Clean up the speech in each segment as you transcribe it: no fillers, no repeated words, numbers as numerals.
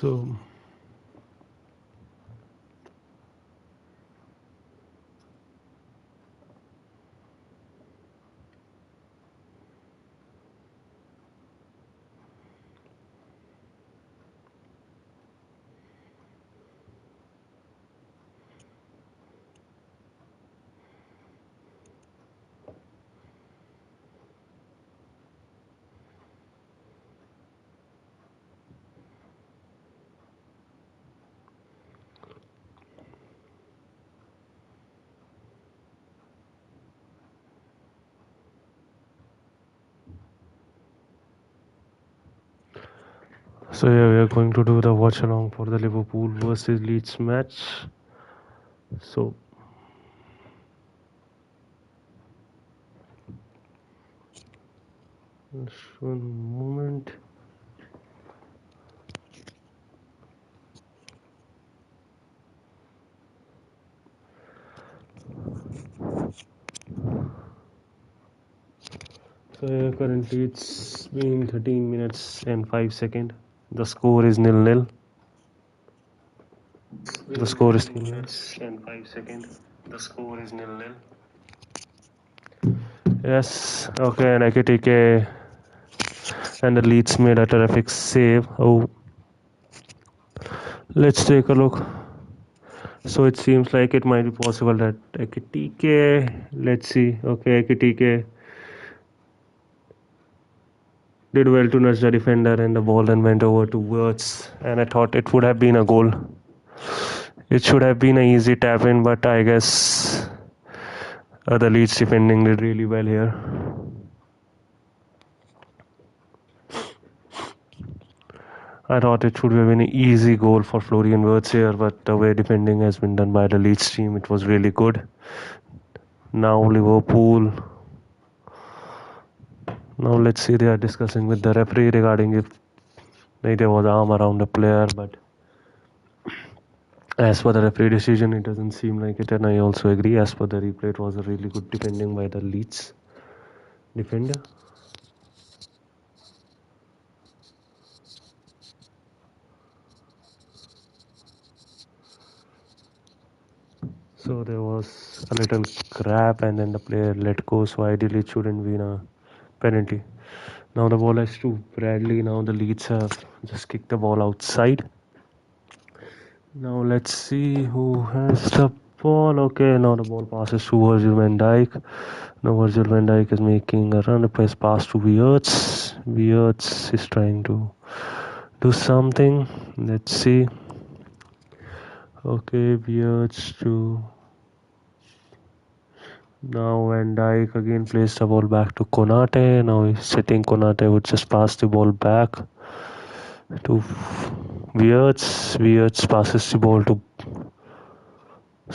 So yeah, we are going to do the watch along for the Liverpool versus Leeds match. So just one moment. So yeah, currently it's been 13 minutes and 5 seconds. The score is 0-0. The score is 13 minutes and 5 seconds. The score is 0-0. Yes, okay, and AKTK and the Leeds made a terrific save. Oh, let's take a look. So it seems like it might be possible that AKTK, let's see, okay, AKTK did well to nudge the defender and the ball then went over to Wirtz, and I thought it would have been a goal. It should have been an easy tap in, but I guess the Leeds defending did really well here. I thought it should have been an easy goal for Florian Wirtz here, but the way defending has been done by the Leeds team, it was really good. Now Liverpool. Now let's see, they are discussing with the referee regarding if there was arm around the player, but as per the referee decision, it doesn't seem like it, and I also agree. As per the replay, it was a really good defending by the Leeds defender. So there was a little grab, and then the player let go. So ideally, it shouldn't be a penalty. Now the ball is to Bradley. Now the Leeds have just kicked the ball outside. Now let's see who has the ball. Okay, now the ball passes to Virgil van Dijk. Now Virgil van Dijk is making a run. The pass to Wirtz. Wirtz is trying to do something. Let's see. Okay, Wirtz to. Now Van Dijk again plays the ball back to Konate. Now he's sitting. Konate would just pass the ball back to Wirtz. Wirtz passes the ball to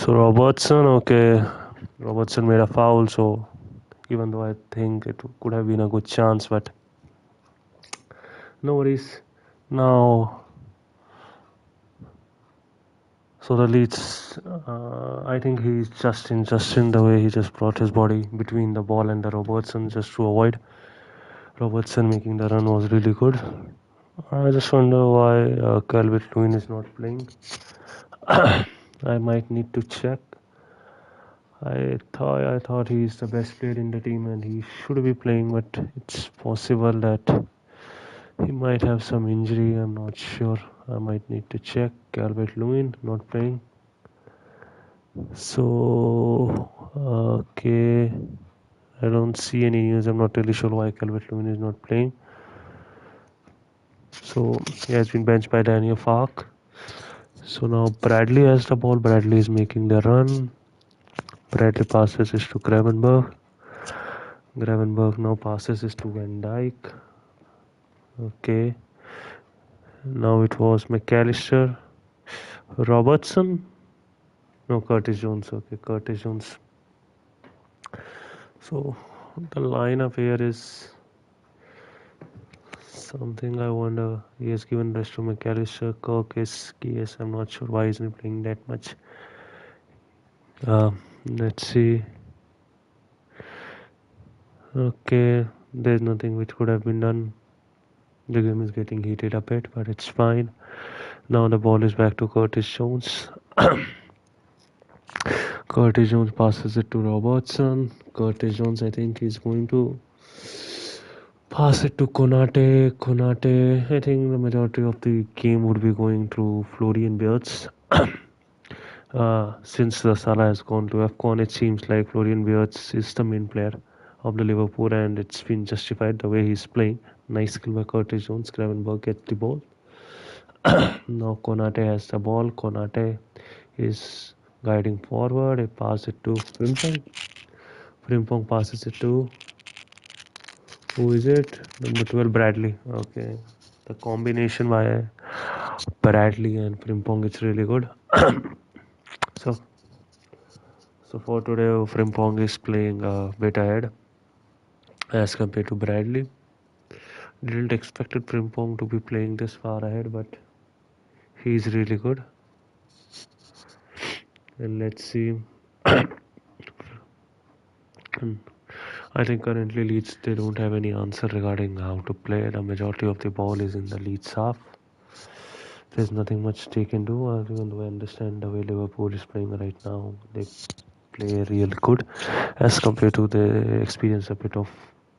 Robertson. Okay, Robertson made a foul. So even though I think it could have been a good chance, but no worries. Now, so the Leeds, I think he's Justin the way he just brought his body between the ball and the Robertson just to avoid Robertson making the run was really good. I just wonder why Calvert-Lewin is not playing. I might need to check. I thought he's the best player in the team and he should be playing, but it's possible that he might have some injury. I'm not sure. I might need to check. Calvert-Lewin not playing. So okay, I don't see any news. I'm not really sure why Calvert-Lewin is not playing. So he has been benched by Daniel Farke. So now Bradley has the ball. Bradley is making the run. Bradley passes it to Gravenberch. Gravenberch now passes it to Van Dijk. Okay. Now it was McAllister. Robertson. No, Curtis Jones. Okay, Curtis Jones. So the lineup here is something I wonder. He has given rest to McAllister. Kirk is KS. I'm not sure why he's not playing that much. Let's see. Okay, there's nothing which could have been done. The game is getting heated a bit, but it's fine. Now the ball is back to Curtis Jones. Curtis Jones passes it to Robertson. Curtis Jones, I think he's going to pass it to Konate. Konate, I think the majority of the game would be going through Florian Wirtz. Since the Salah has gone to AFCON, it seems like Florian Wirtz is the main player of the Liverpool, and it's been justified the way he's playing. Nice skill by Curtis Jones. Gravenberch gets the ball. Now Konate has the ball. Konate is guiding forward. He passes it to Frimpong. Frimpong passes it to, who is it? Number 12, Bradley. Okay. The combination by Bradley and Frimpong is really good. So, so for today, Frimpong is playing a bit ahead as compared to Bradley. Didn't expect Frimpong to be playing this far ahead, but he's really good. And let's see. I think currently Leeds, they don't have any answer regarding how to play. The majority of the ball is in the Leeds half. There's nothing much they can do, even though I understand the way Liverpool is playing right now. They play really good as compared to the experience a bit of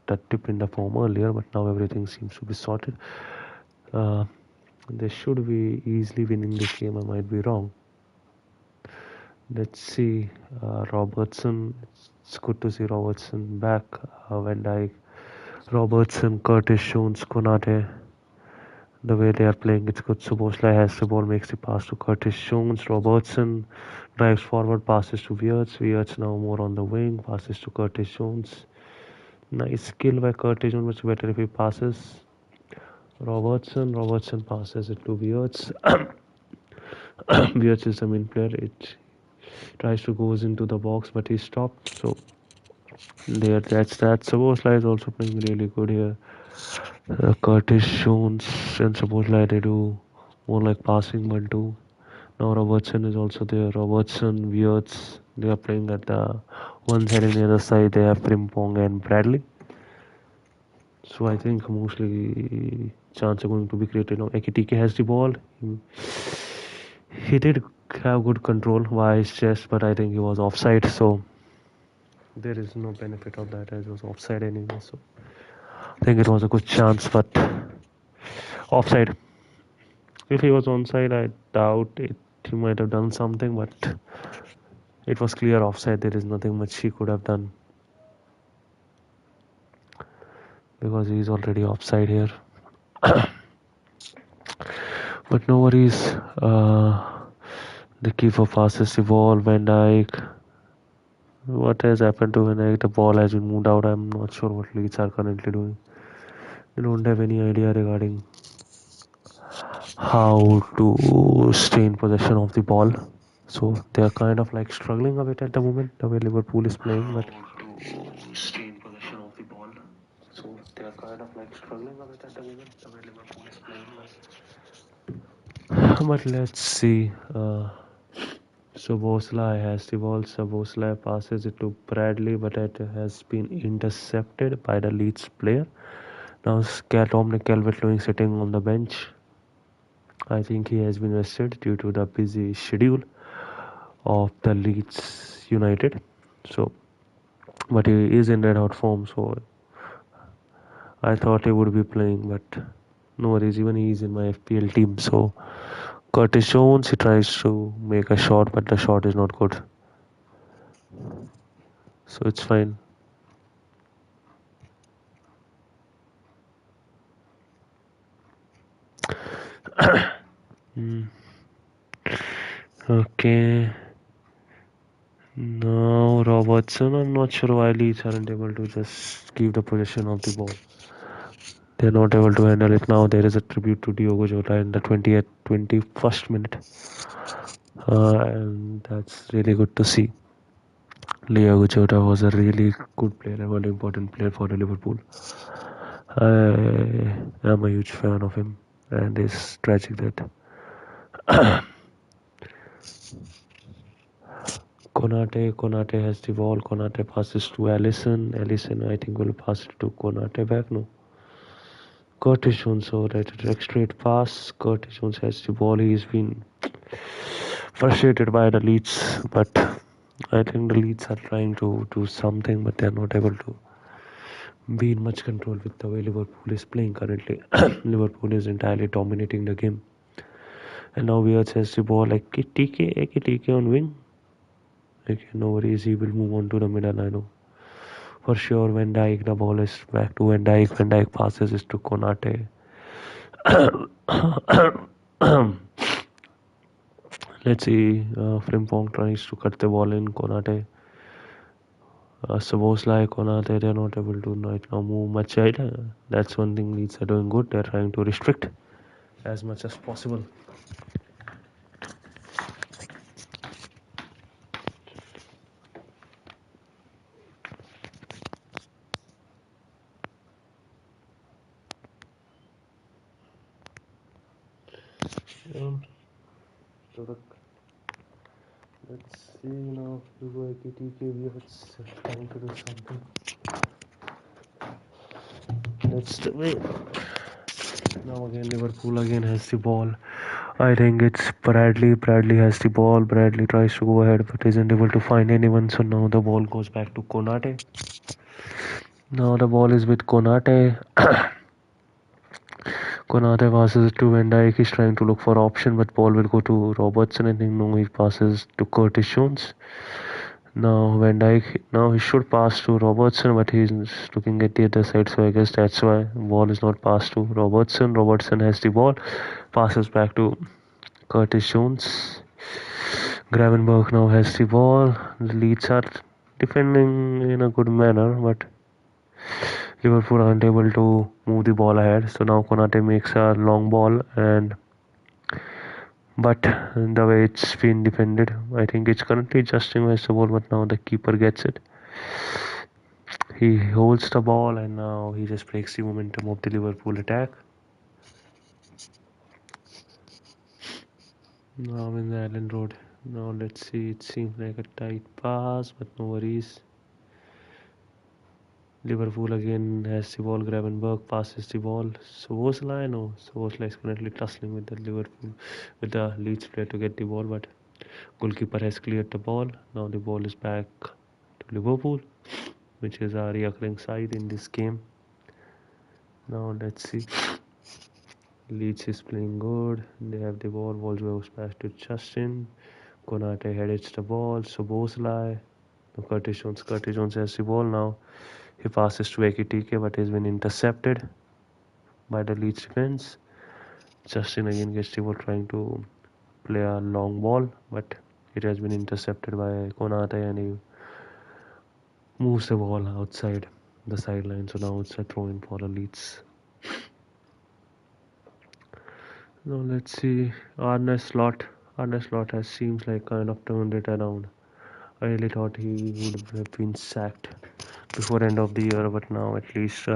that dip in the form earlier, but now everything seems to be sorted. They should be easily winning this game. I might be wrong. Let's see. Robertson. It's good to see Robertson back. Van Dijk, Robertson, Curtis Jones, Konate. The way they are playing, it's good. Szoboszlai has the ball, makes the pass to Curtis Jones. Robertson drives forward, passes to Wirtz. Wirtz now more on the wing, passes to Curtis Jones. Nice skill by Curtis Jones, much better if he passes. Robertson passes it to Wirtz. Wirtz is the main player. It tries to goes into the box, but he's stopped. So that's that. Szoboszlai is also playing really good here. Curtis Jones and Szoboszlai, they do more like passing one two. Now Robertson is also there. Robertson, Wirtz, they are playing at the one side, and the other side they have Frimpong and Bradley. So I think mostly chance are going to be created. Now Ekitike has the ball. He did have good control via his chest, but I think he was offside. So there is no benefit of that as it was offside anyway. So I think it was a good chance, but offside. If he was onside, I doubt it. He might have done something, but it was clear offside. There is nothing much he could have done because he is already offside here. But no worries. The keeper passes the ball. Van Dijk. What has happened to Van Dijk? The ball has been moved out. I'm not sure what Leeds are currently doing. They don't have any idea regarding how to stay in possession of the ball. So they are kind of like struggling a bit at the moment, the way Liverpool is playing. But to stay in possession of the ball. So they are kind of like struggling a bit at the moment, the way Liverpool is playing. But let's see. Szoboszlai has the ball. Szoboszlai passes it to Bradley, but it has been intercepted by the Leeds player. Now Dominic Calvert-Lewin sitting on the bench. I think he has been rested due to the busy schedule of the Leeds United. So, but he is in red hot form. So I thought he would be playing, but no worries. Even he is in my FPL team. So Curtis Jones, he tries to make a shot, but the shot is not good. So it's fine. Okay. Now Robertson, I'm not sure why Leeds aren't able to just keep the possession of the ball. They're not able to handle it now. There is a tribute to Diogo Jota in the 20th, 21st minute. And that's really good to see. Diogo Jota was a really good player, a very important player for the Liverpool. I am a huge fan of him, and it's tragic that Konate has the ball. Konate passes to Alisson. Alisson, I think, will pass it to Konate back. No. Curtis Jones over at a direct straight pass. Curtis Jones has the ball. He's been frustrated by the Leeds, but I think the Leeds are trying to do something, but they're not able to be in much control with the way Liverpool is playing currently. Liverpool is entirely dominating the game. And now Weird has the ball like TK on wing. Okay, no worries, he will move on to the middle, I know. For sure, Van Dijk, the ball is back to Van Dijk. Van Dijk passes it to Konate. Let's see, Frimpong tries to cut the ball in. Konate. Sabosla, Konate, they're not able to right now move much either. That's one thing Leeds are doing good. They're trying to restrict as much as possible. Um, so let's see now. TK, it's trying to do something. That's the way. Now again, Liverpool again has the ball. I think it's Bradley. Bradley has the ball. Bradley tries to go ahead but isn't able to find anyone. So now the ball goes back to Konate. Now the ball is with Konate. Konate passes to Van Dijk. He's trying to look for option, but ball will go to Robertson. I think no, he passes to Curtis Jones. Now Van Dijk. Now he should pass to Robertson, but he's looking at the other side. So I guess that's why ball is not passed to Robertson. Robertson has the ball. Passes back to Curtis Jones. Gravenberg now has the ball. The Leeds are defending in a good manner, but Liverpool aren't able to move the ball ahead. So now Konate makes a long ball, and but the way it's been defended, I think it's currently Justin has the ball, but now the keeper gets it. He holds the ball, and now he just breaks the momentum of the Liverpool attack. Now I'm in the Island Road. Now let's see. It seems like a tight pass, but no worries. Liverpool again has the ball. Gravenberg passes the ball. Szoboszlai, no. Szoboszlai is currently tussling with the Liverpool, with the Leeds player to get the ball, but goalkeeper has cleared the ball. Now the ball is back to Liverpool, which is our recurring side in this game. Now let's see. Leeds is playing good. They have the ball. Ball goes back to Justin. Konate heads the ball. Szoboszlai. Curtis Jones. Curtis Jones has the ball now. He passes to Ekitike, but has been intercepted by the Leeds defense. Justin again gets the ball trying to play a long ball, but it has been intercepted by Konate, and he moves the ball outside the sideline. So now it's a throw in for the Leeds. Now let's see. Arne Slot. Arne Slot has seems like kind of turned it around. I really thought he would have been sacked before end of the year, but now at least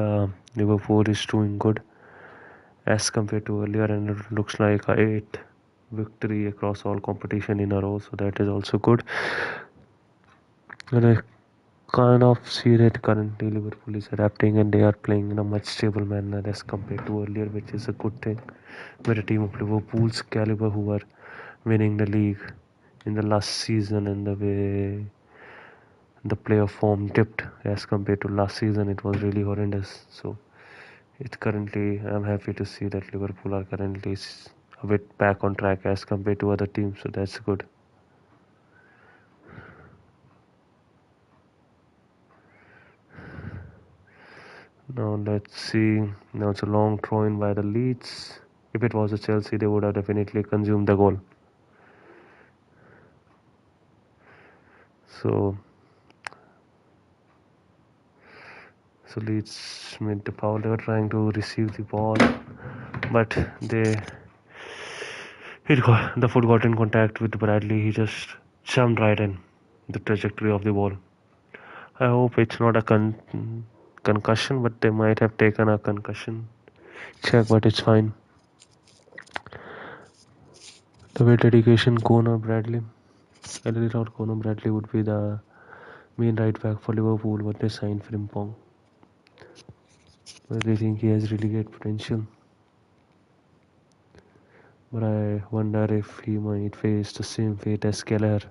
Liverpool is doing good as compared to earlier, and it looks like a 8th victory across all competition in a row, so that is also good. And I kind of see that currently Liverpool is adapting and they are playing in a much stable manner as compared to earlier, which is a good thing. With a team of Liverpool's caliber who are winning the league in the last season, and the way the player form dipped as compared to last season, it was really horrendous. So it's currently, I'm happy to see that Liverpool are currently a bit back on track as compared to other teams, so that's good. Now let's see. Now it's a long throw in by the Leeds. If it was a Chelsea, they would have definitely consumed the goal. So Leeds made the foul. They were trying to receive the ball, but the foot got in contact with Bradley. He just jumped right in the trajectory of the ball. I hope it's not a concussion, but they might have taken a concussion check, but it's fine. The way dedication, Conor Bradley. I really thought Conor Bradley would be the main right back for Liverpool, but they signed Frimpong. I really think he has really great potential. But I wonder if he might face the same fate as Keller.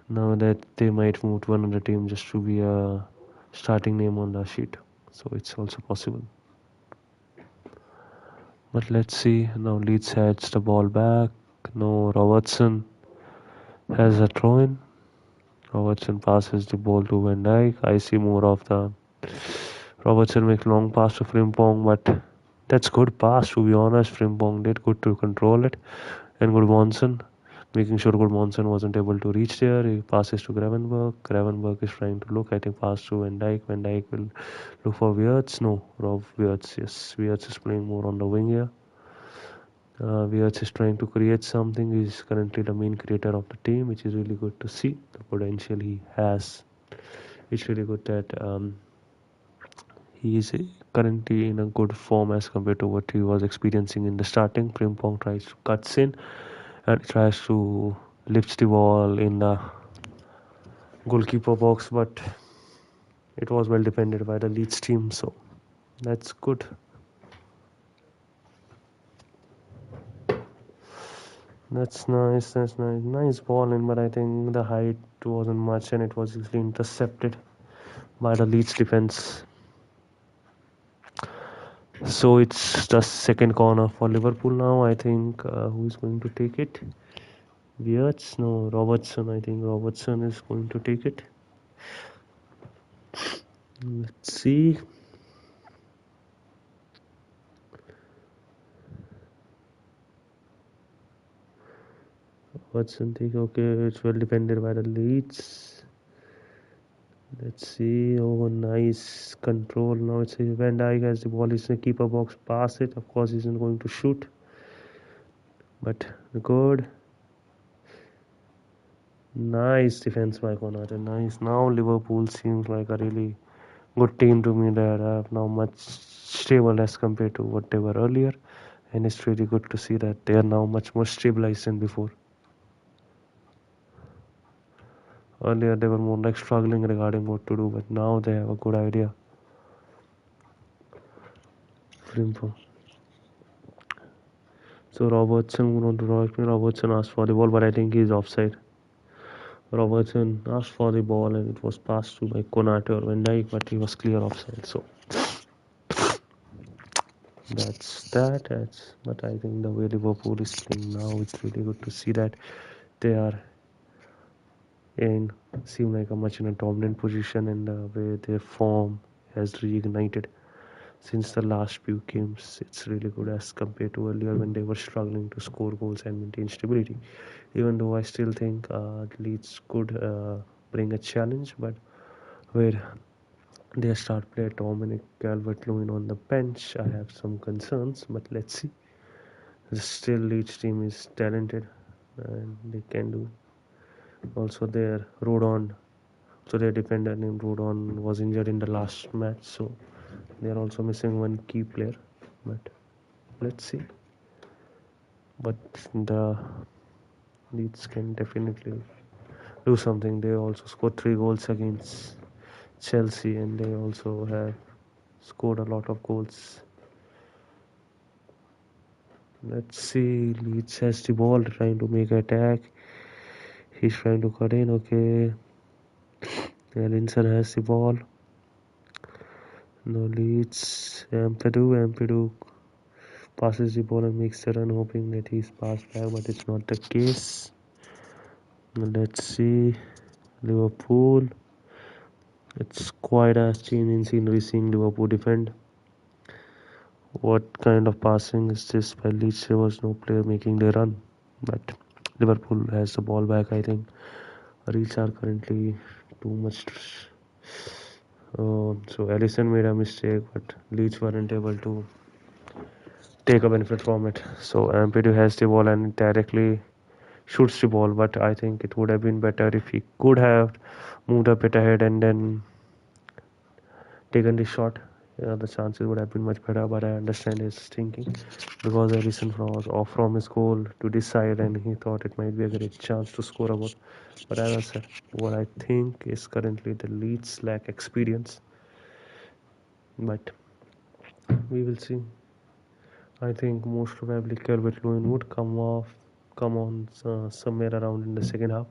Now that they might move to another team just to be a starting name on the sheet. So it's also possible. But let's see. Now Leeds heads the ball back. No, Robertson has a throw in. Robertson passes the ball to Van Dijk. I see more of the Robertson makes long pass to Frimpong, but that's good pass to be honest. Frimpong did good to control it, and Goodmanson making sure Goodmanson wasn't able to reach there. He passes to Gravenberg. Gravenberg is trying to look. I think pass to Van Dijk. Van Dijk will look for Wirtz. No, Rob Wirtz. Yes, Wirtz is playing more on the wing here. Wirtz is trying to create something. He's currently the main creator of the team, which is really good to see. The potential he has. It's really good that he is currently in a good form as compared to what he was experiencing in the starting. Frimpong tries to cuts in and tries to lift the ball in the goalkeeper box, but it was well defended by the Leeds team, so that's good. That's nice. That's nice. Nice ball in, but I think the height wasn't much, and it was easily intercepted by the Leeds defense. So it's the second corner for Liverpool now. I think who is going to take it? Wirtz? No, Robertson. I think Robertson is going to take it. Let's see. Robertson take. Okay, it's well defended by the Leeds. Let's see. Oh, nice control. Now it's Van Dijk has the ball. He's in the keeper box. Pass it. Of course, he's not going to shoot. But good. Nice defense by Konate. Nice. Now Liverpool seems like a really good team to me. They are now much stable as compared to what they were earlier. And it's really good to see that they are now much more stabilized than before. Earlier they were more like struggling regarding what to do, but now they have a good idea. Frimpong. So Robertson want to rush me. Robertson asked for the ball, but I think he's offside. Robertson asked for the ball and it was passed to by Konate or Van Dijk, but he was clear offside. So that's that. But I think the way Liverpool is playing now, it's really good to see that they are in seem like a much in a dominant position, and the way their form has reignited since the last few games. It's really good as compared to earlier when they were struggling to score goals and maintain stability. Even though I still think Leeds could bring a challenge, but where their star player Dominic Calvert-Lewin on the bench, I have some concerns. But let's see. Still, Leeds team is talented and they can do. Also, their Rodon, so their defender named Rodon was injured in the last match, so they are also missing one key player. But let's see. But the Leeds can definitely do something. They also scored 3 goals against Chelsea, and they also have scored a lot of goals. Let's see. Leeds has the ball, trying to make an attack. He's trying to cut in. Okay. Alinson has the ball. No Leeds. Ampadu passes the ball and makes the run, hoping that he's passed back, but it's not the case. Let's see. Liverpool. It's quite a change in scenery seeing Liverpool defend. What kind of passing is this by Leeds? There was no player making the run, but Liverpool has the ball back. I think Leeds are currently too much. So Alisson made a mistake, but Leeds weren't able to take a benefit from it. So Ampadu has the ball and directly shoots the ball, but I think it would have been better if he could have moved a bit ahead and then taken the shot. The chances would have been much better, but I understand his thinking because Alisson was off from his goal to this side and he thought it might be a great chance to score a goal. But as I said, what I think is currently the Leeds lack experience. But We will see. I think most probably Calvert Lewin would come on somewhere around in the second half.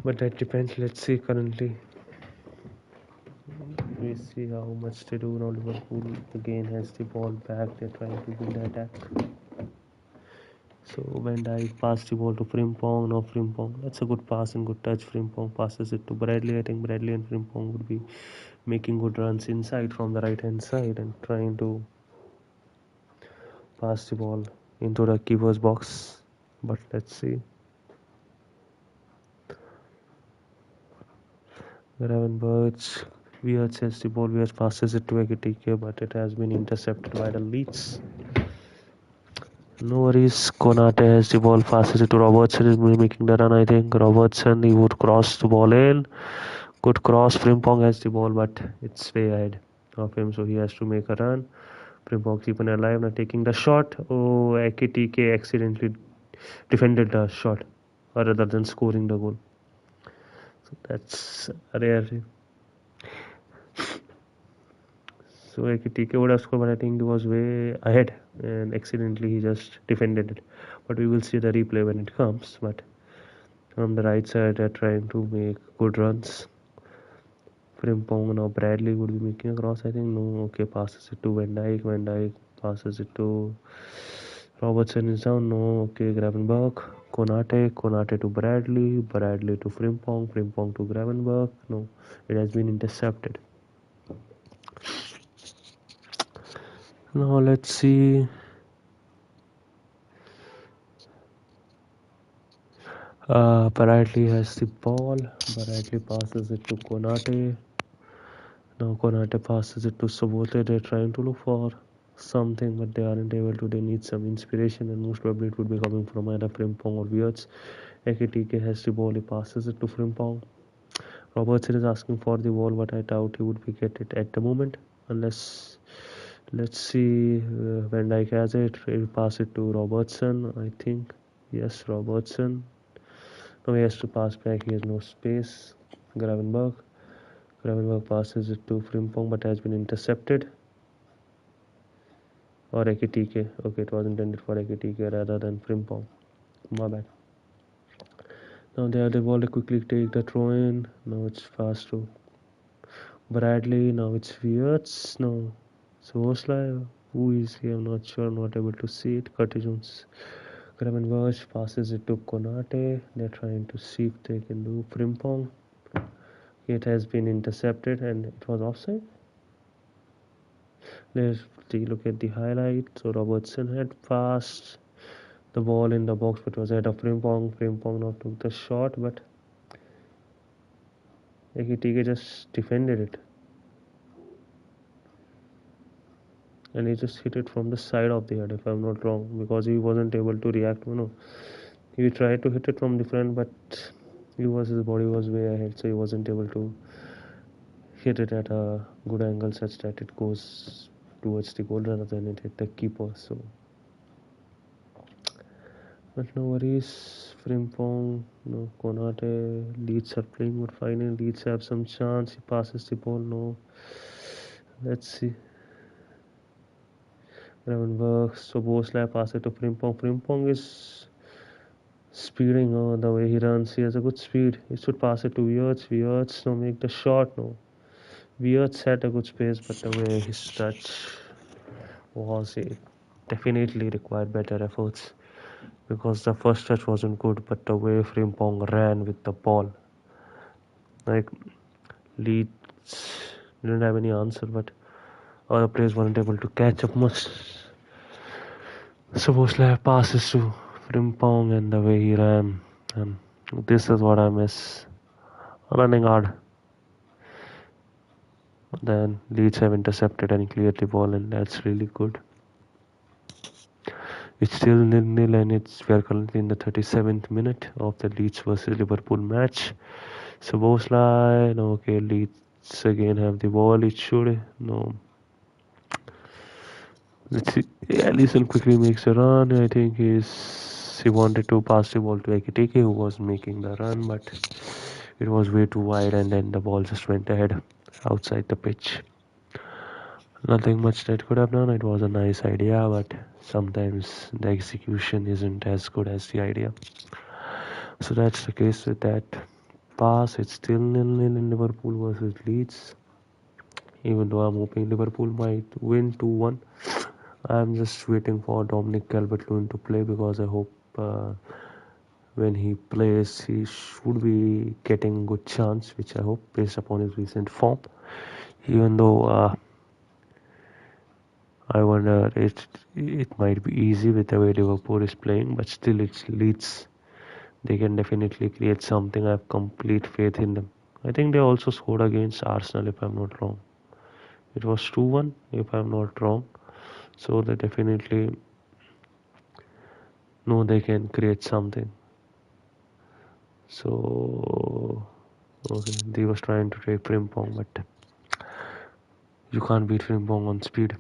But that depends. Let's see. Currently, we see how much they do now. Liverpool again has the ball back. They're trying to build the attack. So Van Dijk passed the ball to Frimpong. Now Frimpong. That's a good pass and good touch. Frimpong passes it to Bradley. I think Bradley and Frimpong would be making good runs inside from the right hand side and trying to pass the ball into the keeper's box. But let's see. Gravenberch. Weird says the ball. Weird passes it to Ekitike, but it has been intercepted by the Leeds. No worries. Konate has the ball, passes it to Robertson. Is making the run. I think Robertson, he would cross the ball in. Good cross. Frimpong has the ball, but it's way ahead of him, so he has to make a run. Frimpong keeping alive, now taking the shot. Oh, Ekitike accidentally defended the shot rather than scoring the goal. So that's rare. So Ekitike would have scored, but I think he was way ahead and accidentally he just defended it. But we will see the replay when it comes. But on the right side, they're trying to make good runs. Frimpong, now Bradley would be making a cross. I think no. Okay, passes it to Van Dijk. Van Dijk passes it to Robertson is down. No. Okay, Gravenberch. Konate to Bradley. Bradley to Frimpong. Frimpong to Gravenberch. No, it has been intercepted. Now let's see. Bradley has the ball. Bradley passes it to Konate. Now Konate passes it to Sobote. They're trying to look for something, but they aren't able to. They need some inspiration, and most probably it would be coming from either Frimpong or Wirtz. Ekitike has the ball. He passes it to Frimpong. Robertson is asking for the ball, but I doubt he would be get it at the moment, unless. Let's see. Van Dijk has it. He'll pass it to Robertson. I think yes, Robertson. Now he has to pass back. He has no space. Gravenberch. Gravenberch passes it to Frimpong, but has been intercepted. Or Ekitike. Okay, it was intended for Ekitike rather than Frimpong. My bad. Now they have the ball. They quickly take the throw in. Now it's fast to Bradley. Now it's Wirtz. Now it's Voslai. Who is he? I'm not sure. Not able to see it. Curtis Jones. Gravenberch passes it to Konate. They're trying to see if they can do Frimpong. It has been intercepted and it was offside. Let's look at the highlight. So Robertson had passed the ball in the box, but was ahead of Frimpong. Frimpong now took the shot, but Ekitike just defended it. And he just hit it from the side of the head, if I'm not wrong, because he wasn't able to react. He tried to hit it from the front, but his body was way ahead, so he wasn't able to hit it at a good angle such that it goes towards the goal rather than it hit the keeper. So, but no worries. Frimpong, no Konate, Leeds are playing good. Finally, Leeds have some chance. He passes the ball. No, let's see. Gravenberch, so Bosley passes it to Frimpong. Frimpong is speeding on the way he runs. He has a good speed. He should pass it to Wirtz. Wirtz, no, make the shot. No, Wirtz had a good space, but the way his touch was, it definitely required better efforts because the first touch wasn't good, but the way Frimpong ran with the ball, like Leeds didn't have any answer, but other players weren't able to catch up much. So Bosley passes to Frimpong and the way he ran, and this is what I miss. Running hard. Then Leeds have intercepted and cleared the ball, and that's really good. It's still 0-0, and we are currently in the 37th minute of the Leeds versus Liverpool match. So Bosley, no, okay, Leeds again have the ball. It should, no. Let's see. Yeah, Alisson quickly makes a run. I think he wanted to pass the ball to Ekitike, who was making the run, but it was way too wide, and then the ball just went ahead outside the pitch. Nothing much that could have done. It was a nice idea, but sometimes the execution isn't as good as the idea. So that's the case with that pass. It's still nil-nil in Liverpool versus Leeds. Even though I'm hoping Liverpool might win 2-1. I'm just waiting for Dominic Calvert-Lewin to play because I hope when he plays he should be getting good chance, which I hope based upon his recent form. Even though I wonder it might be easy with the way Liverpool is playing, but still it's Leeds. They can definitely create something. I have complete faith in them. I think they also scored against Arsenal if I'm not wrong. It was 2-1 if I'm not wrong. So they definitely know they can create something. So okay, they was trying to take Frimpong, but you can't beat Frimpong on speed.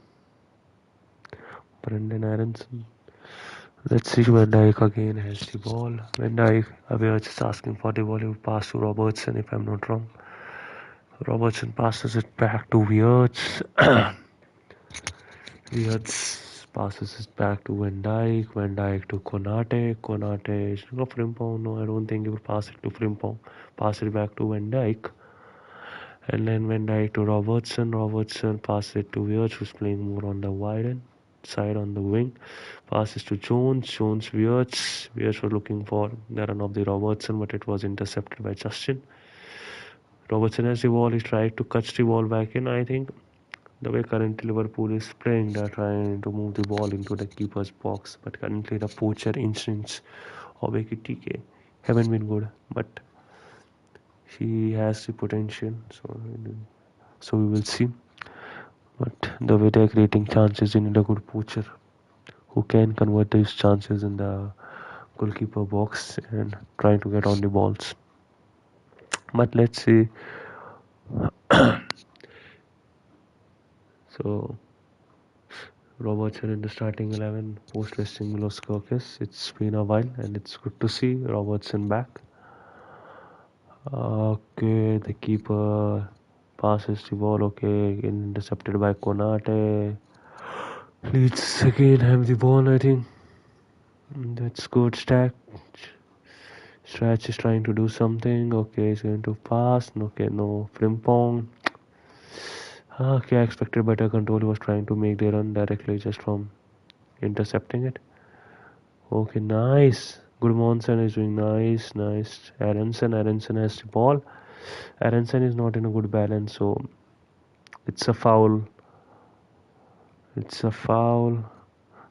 Brendan Aronson. Let's see Van Dijk again has the ball. Van Dijk, we are just asking for the ball. He pass to Robertson if I'm not wrong. Robertson passes it back to Wirtz. Wirtz passes it back to Van Dijk. Van Dijk to Konate. Konate is no Frimpong. No, I don't think he will pass it to Frimpong. Pass it back to Van Dijk. And then Van Dijk to Robertson. Robertson passes it to Wirtz, who's playing more on the wide end side on the wing. Passes to Jones. Jones Wirtz. Wirtz was looking for the run of the Robertson, but it was intercepted by Justin. Robertson has the ball. He tried to catch the ball back in. I think the way currently Liverpool is playing, they're trying to move the ball into the keeper's box. But currently the poacher instincts of Ekitike haven't been good. But he has the potential. So we will see. But the way they're creating chances, you need a good poacher who can convert these chances in the goalkeeper box and trying to get on the balls. But let's see. So Robertson in the starting 11 post resting Milos Kirkis. It's been a while and it's good to see Robertson back. Okay, the keeper passes the ball. Okay, intercepted by Konate. Leeds again have the ball, I think. That's good. Stretch is trying to do something. Okay, he's going to pass. Okay, no. Frimpong. Okay, I expected better control. He was trying to make the run directly just from intercepting it. Okay, nice. Good Monson is doing nice. Aronson has the ball. Aronson is not in a good balance, so it's a foul. It's a foul.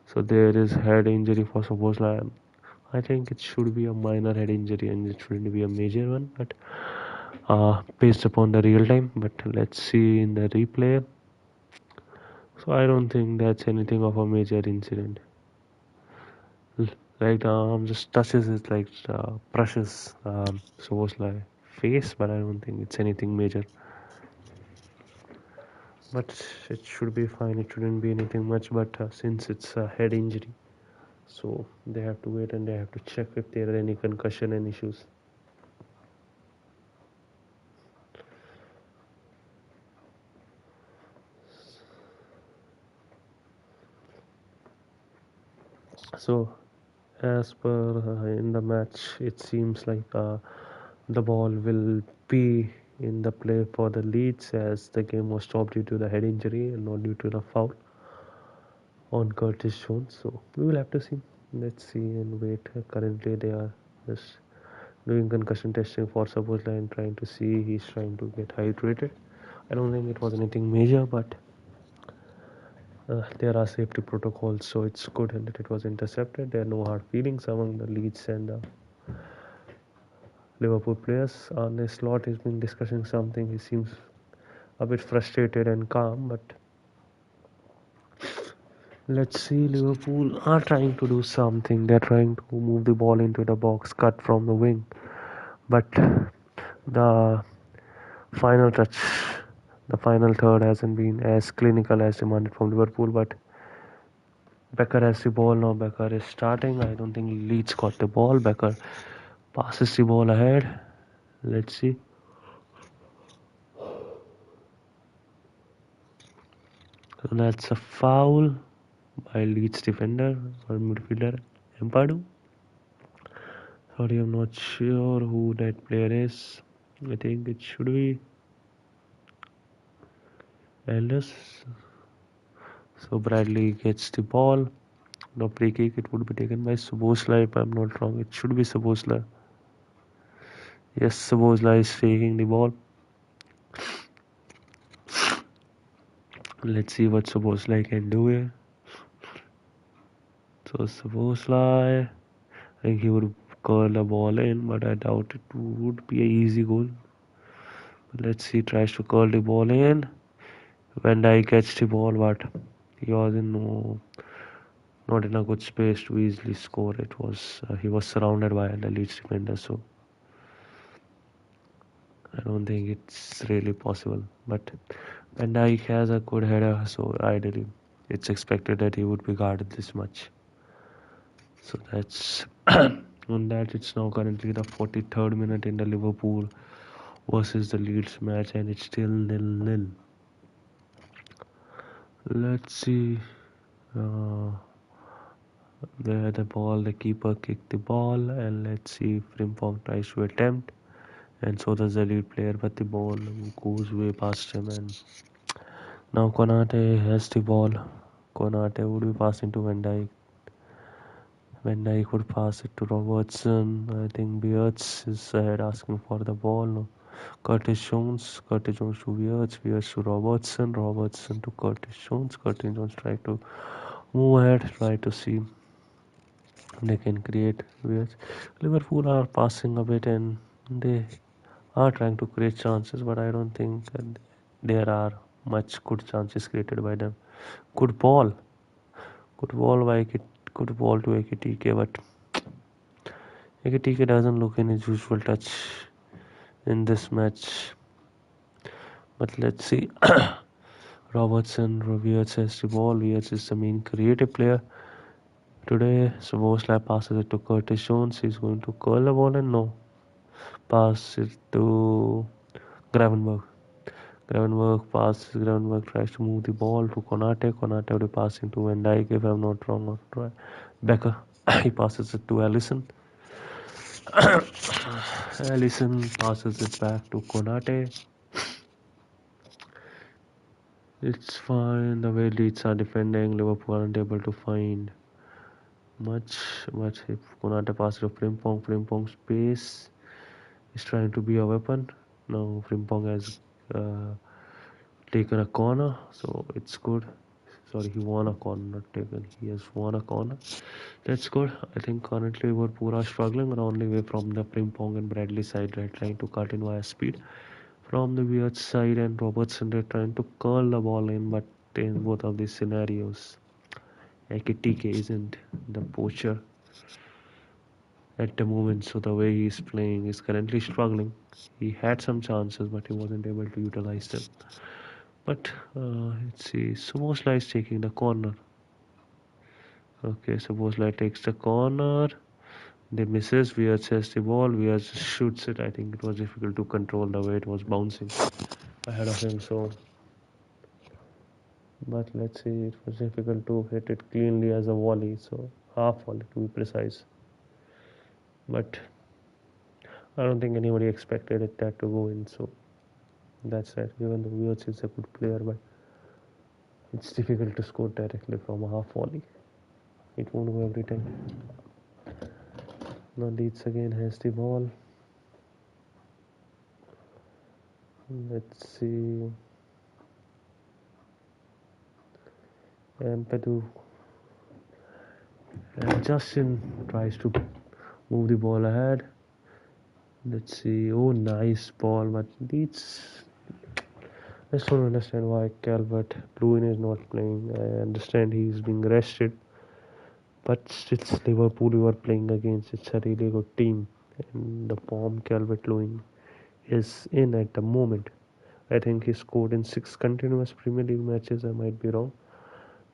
So there is head injury for Soboslai. I think it should be a minor head injury and it shouldn't be a major one, but based upon the real time. But let's see in the replay. So I don't think that's anything of a major incident. Like the arm just touches it, like brushes Soboslai face, but I don't think it's anything major. But it should be fine. It shouldn't be anything much. But since it's a head injury, so they have to wait and they have to check if there are any concussion and issues. So as per in the match, it seems like the ball will be in the play for the Leeds as the game was stopped due to the head injury and not due to the foul on Curtis Jones. So we will have to see. Let's see and wait. Currently, they are just doing concussion testing for Sabozla and trying to see he's trying to get hydrated. I don't think it was anything major, but there are safety protocols, so it's good that it was intercepted. There are no hard feelings among the Leeds and Liverpool players. Arne Slot has been discussing something. He seems a bit frustrated and calm, but let's see. Liverpool are trying to do something. They're trying to move the ball into the box, cut from the wing, but the final touch, the final third hasn't been as clinical as demanded from Liverpool. But Becker has the ball now. Becker is starting. I don't think Leeds got the ball. Becker passes the ball ahead. Let's see. So that's a foul by Leeds defender or midfielder Empadu. Sorry, I'm not sure who that player is. I think it should be Elders. So Bradley gets the ball. No free kick. It would be taken by Subosla if I'm not wrong. It should be Subosla. Yes, Subosla is taking the ball. Let's see what Subosla can do here. So Subosla, I think he would curl the ball in, but I doubt it would be an easy goal. But let's see, tries to curl the ball in. Van Dijk gets the ball, but he was in not in a good space to easily score. It was he was surrounded by the Leeds defender, so I don't think it's really possible. But Van Dijk has a good header, so ideally it's expected that he would be guarded this much. So that's on that. It's now currently the 43rd minute in the Liverpool versus the Leeds match, and it's still 0-0. Let's see. Uh, the ball, the keeper kicked the ball, and let's see if Frimpong tries to attempt, and so does the lead player, but the ball goes way past him, and now Konate has the ball. Konate would be passing to Van Dijk. Van Dijk would pass it to Robertson. I think Beards is ahead asking for the ball. No. Curtis Jones to Beards to Robertson, Robertson to Curtis Jones. Curtis Jones try to move ahead, try to see they can create Beards. Liverpool are passing a bit and they are trying to create chances, but I don't think there are much good chances created by them. Good ball, by good ball to Ekitike, but Ekitike doesn't look in his usual touch in this match. But let's see. Robertson, Weirts has the ball. Weirts is the main creative player today. So Moslap passes it to Curtis Jones. He's going to curl the ball and no. Pass it to Gravenberg. Gravenberg tries to move the ball to Konate. Konate will be passing to Van Dijk if I'm not wrong. Becker. He passes it to Allison. Allison passes it back to Konate. It's fine. The way Leeds are defending, Liverpool aren't able to find much. If Konate passes to Frimpong's pace is trying to be a weapon. Now Frimpong has uh, taken a corner, so it's good. Sorry, he won a corner, not taken. He has won a corner. That's good. I think currently Liverpool are struggling, but only way from the Frimpong and Bradley side, right, trying to cut in via speed. From the weird side and Robertson, they're trying to curl the ball in, but in both of these scenarios, Ekitike isn't the poacher at the moment, so the way he's playing is currently struggling. He had some chances, but he wasn't able to utilize them. But let's see, Somosla is taking the corner. Okay, Somosla takes the corner. They misses. Weird says the ball. Weird shoots it. I think it was difficult to control the way it was bouncing ahead of him. So, but let's see, it was difficult to hit it cleanly as a volley. So half volley to be precise. But I don't think anybody expected it that to go in. So that's right. Even though Weird is a good player, but it's difficult to score directly from a half volley. It won't go every time. Now Leeds again has the ball. Let's see. Ampadu and Justin tries to move the ball ahead. Let's see. Oh, nice ball, but Leeds. I just don't understand why Calvert Lewin is not playing. I understand he's being rested, but it's Liverpool we are playing against. It's a really good team, and the form Calvert Lewin is in at the moment. I think he scored in 6 continuous Premier League matches. I might be wrong,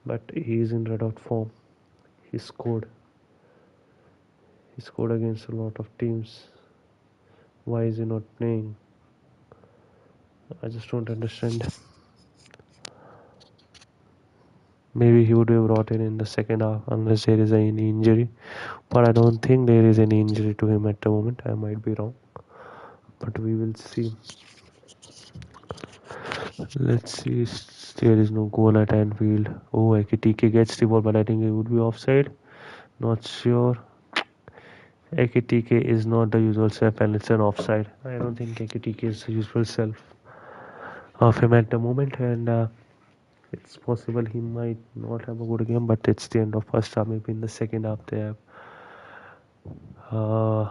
but he's in red hot form. He scored. He scored against a lot of teams. Why is he not playing? I just don't understand. Maybe he would be brought in the second half unless there is any injury. But I don't think there is any injury to him at the moment. I might be wrong, but we will see. Let's see. There is no goal at Anfield. Oh, Ekitike gets the ball, but I think it would be offside. Not sure. Ekitike is not the usual self, and it's an offside. I don't think Ekitike is the usual self of him at the moment, and it's possible he might not have a good game. But it's the end of first half. Maybe in the second half they have uh,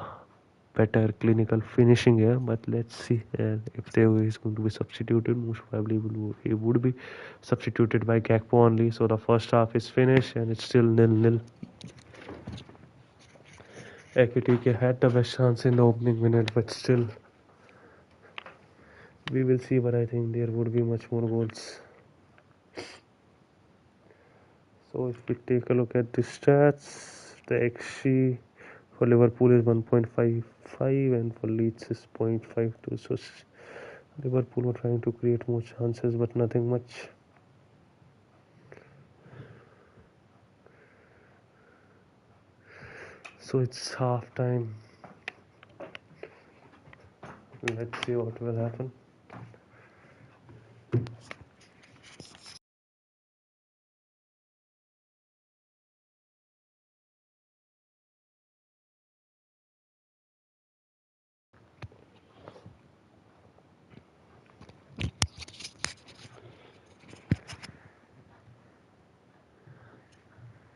better clinical finishing here. But let's see. And if there is going to be substituted, most probably he would be substituted by Gakpo only. So the first half is finished, and it's still 0-0. Ekitike had the best chance in the opening minute, but still we will see. But I think there would be much more goals. So if we take a look at the stats, the XG for Liverpool is 1.55 and for Leeds is 0.52. So Liverpool were trying to create more chances, but nothing much. So it's half time. Let's see what will happen.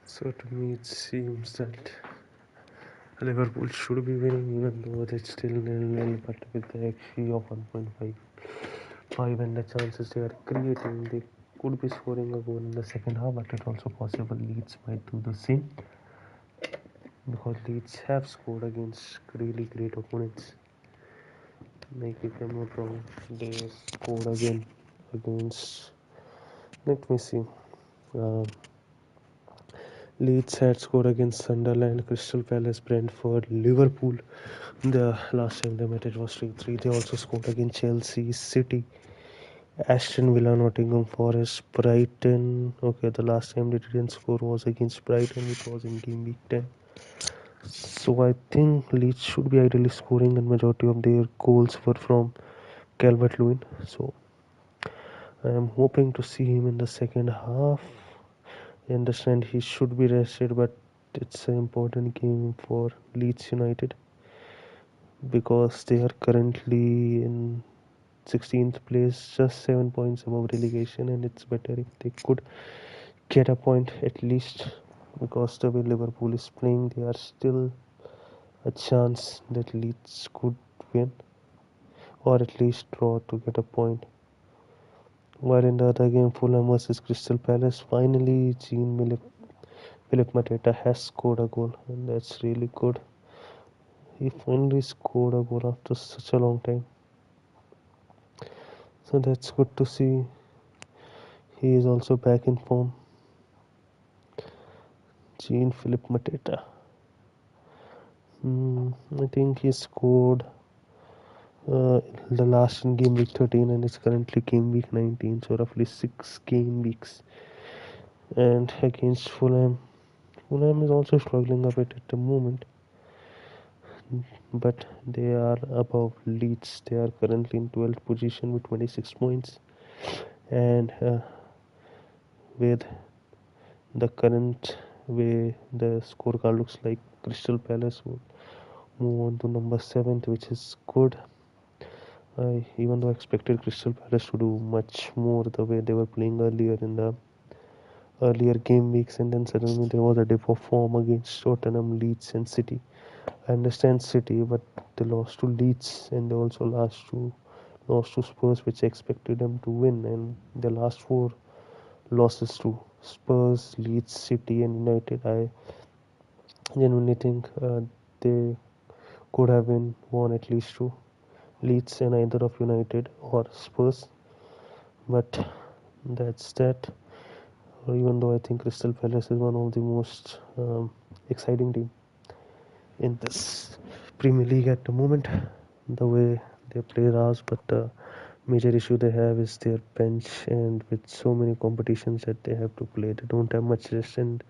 So to me it seems that Liverpool should be winning, even though it's still 0-0, but with the XG of 1.55 and the chances they are creating, they could be scoring a goal in the second half, but it's also possible Leeds might do the same because Leeds have scored against really great opponents. Like if I'm not wrong, they scored again against. Let me see. Uh, Leeds had scored against Sunderland, Crystal Palace, Brentford, Liverpool. The last time they met it was 3-3. They also scored against Chelsea, City, Aston Villa, Nottingham Forest, Brighton. Okay, the last time they didn't score was against Brighton, which was in game week 10. So I think Leeds should be ideally scoring, and majority of their goals were from Calvert-Lewin. So I am hoping to see him in the second half. I understand he should be rested, but it's an important game for Leeds United because they are currently in 16th place, just 7 points above relegation, and it's better if they could get a point at least because the way Liverpool is playing, there are still a chance that Leeds could win or at least draw to get a point. While in the other game, Fulham versus Crystal Palace, finally Philip Mateta has scored a goal, and that's really good. He finally scored a goal after such a long time, so that's good to see. He is also back in form. Jean Philip Mateta. I think he scored the last in game week 13 and it's currently game week 19, so roughly 6 game weeks. And against Fulham is also struggling a bit at the moment, but they are above Leeds. They are currently in 12th position with 26 points, and with the current way the scorecard looks like, Crystal Palace will move on to number 7th, which is good. Even though I expected Crystal Palace to do much more the way they were playing earlier in the earlier game weeks, and then suddenly there was a dip of form against Tottenham, Leeds, and City. I understand City, but they lost to Leeds and they also lost to Spurs, which I expected them to win. And the last 4 losses to Spurs, Leeds, City, and United, I genuinely think they could have won at least to Leeds and either of United or Spurs. But that's that. Even though I think Crystal Palace is one of the most exciting team in this Premier League at the moment, the way they play Ras, but Major issue they have is their bench, and with so many competitions that they have to play, they don't have much rest, and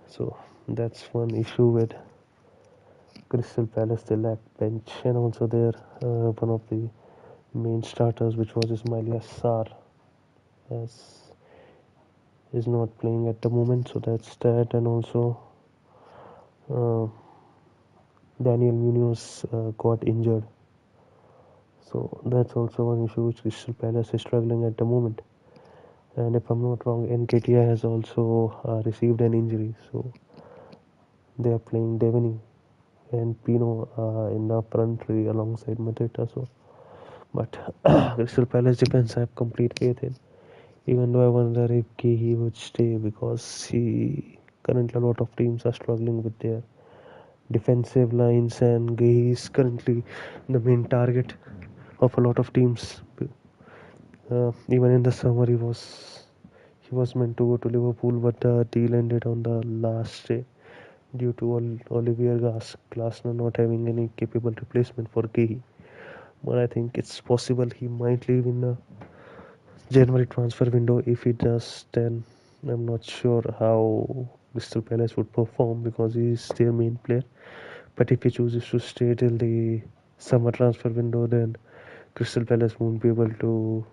so that's one issue with Crystal Palace. They lack bench, and also their one of the main starters, which was Ismail Assar, as is not playing at the moment. So that's that, and also uh, Daniel Munoz got injured. So that's also one issue which Crystal Palace is struggling at the moment. And if I'm not wrong, NKTI has also received an injury. So they are playing Devaney and Pino in the front three alongside Mateta. So, but Crystal Palace defense I have complete faith in. Even though I wonder if he would stay, because he currently a lot of teams are struggling with their defensive lines, and Gay is currently the main target of a lot of teams. Even in the summer, he was meant to go to Liverpool, but the deal ended on the last day due to Olivier Glasner not having any capable replacement for Gay. But I think it's possible he might leave in the January transfer window. If he does, then I'm not sure how Crystal Palace would perform, because he is their main player. But if he chooses to stay till the summer transfer window, then Crystal Palace won't be able to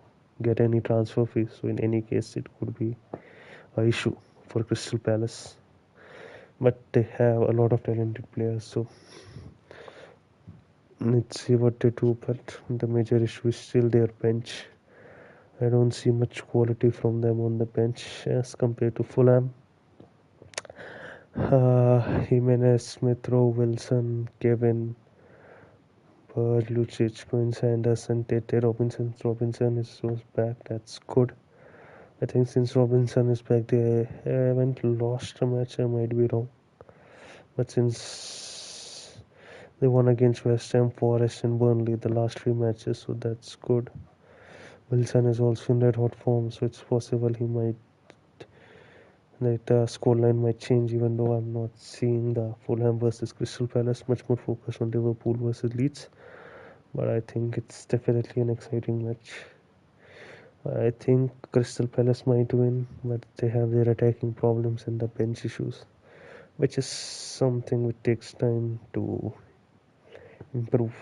get any transfer fees. So in any case, it could be a issue for Crystal Palace. But they have a lot of talented players, so let's see what they do. But the major issue is still their bench. I don't see much quality from them on the bench as compared to Fulham. Jimenez, Smith Rowe, Wilson, Kevin, Bird, Lucic, Quincy Anderson, Tete Robinson. Robinson was back. That's good. I think since Robinson is back, they haven't lost a match. I might be wrong, but since they won against West Ham, Forest, and Burnley the last three matches, so that's good. Wilson is also in red hot form, so it's possible he might that the scoreline might change. Even though I'm not seeing the Fulham versus Crystal Palace, much more focused on Liverpool versus Leeds. But I think it's definitely an exciting match. I think Crystal Palace might win, but they have their attacking problems and the bench issues, which is something which takes time to improve.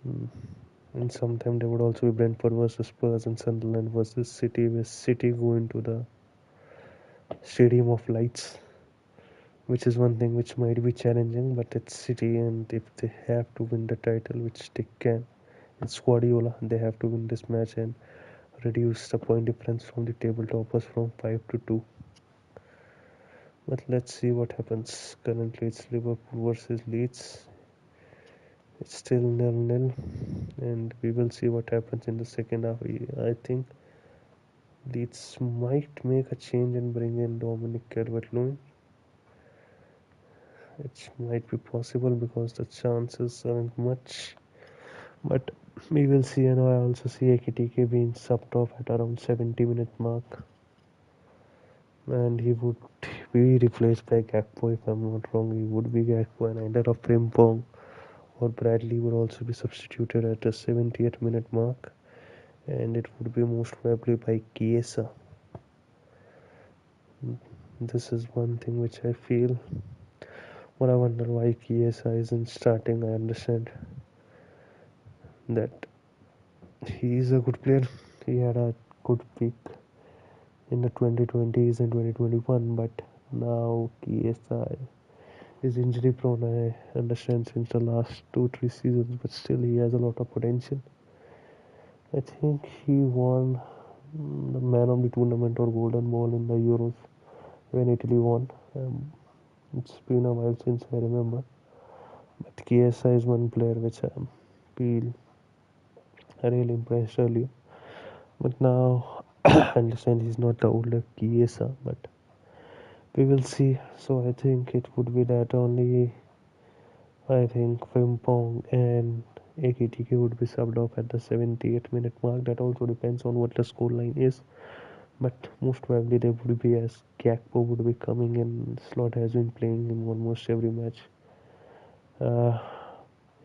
Mm. And sometime there would also be Brentford versus Spurs and Sunderland versus City, where City go into the Stadium of Lights, which is one thing which might be challenging, but it's City, and if they have to win the title, which they can, it's Guardiola, they have to win this match and reduce the point difference from the table toppers from 5 to 2. But let's see what happens. Currently, it's Liverpool versus Leeds. It's still 0-0, and we will see what happens in the second half. I think Leeds might make a change and bring in Dominic Calvert-Lewin. It might be possible because the chances aren't much, but we will see. And I also see Ekitike being subbed off at around 70-minute mark, and he would be replaced by Gakpo. If I'm not wrong, he would be Gakpo, and either of Frimpong or Bradley would also be substituted at the 70th minute mark, and it would be most probably by Chiesa. This is one thing which I feel, but I wonder why Chiesa isn't starting. I understand that he is a good player. He had a good peak in the 2020s and 2021, but now Chiesa is injury prone. I understand since the last 2-3 seasons, but still he has a lot of potential. I think he won the man of the tournament or golden ball in the Euros when Italy won. It's been a while since I remember, but Chiesa is one player which I feel really impressed earlier. But now I understand he's not the older Chiesa, but we will see. So I think it would be that only. I think Frimpong and AKTK would be subbed off at the 78th minute mark. That also depends on what the scoreline is. But most probably they would be, as Gakpo would be coming in. Slot has been playing in almost every match. Uh,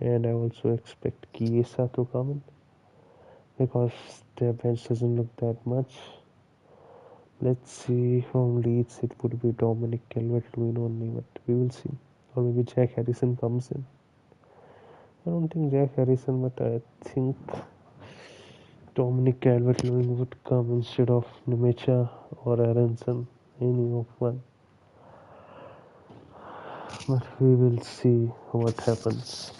and I also expect Chiesa to come in. because their bench doesn't look that much. Let's see, from Leeds it would be Dominic Calvert-Lewin only, but we will see. Or maybe Jack Harrison comes in. I don't think Jack Harrison, but I think Dominic Calvert-Lewin would come instead of Nemecha or Aronson, any of one. But we will see what happens.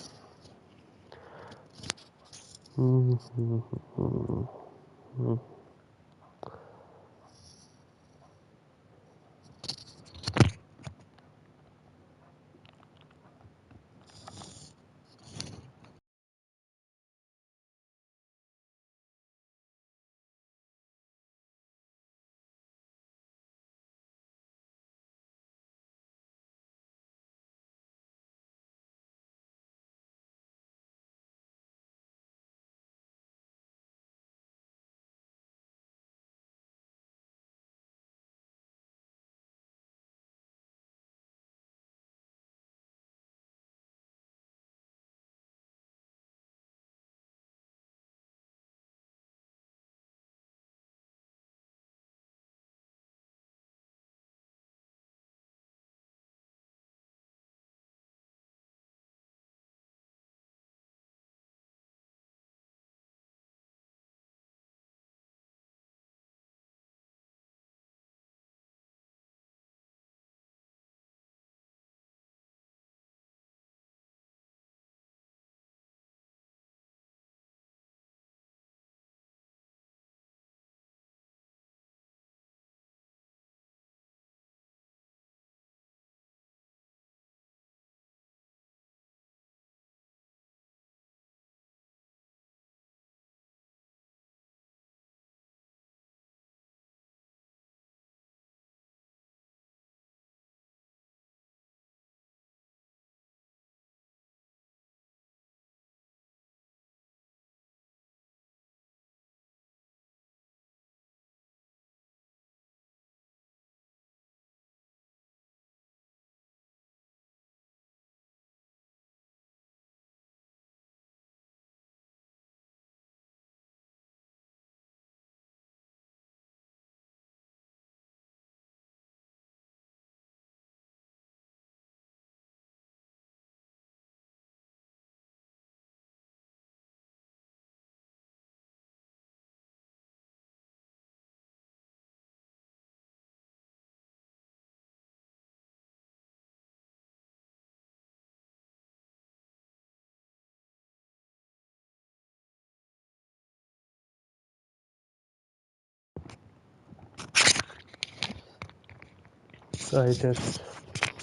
I just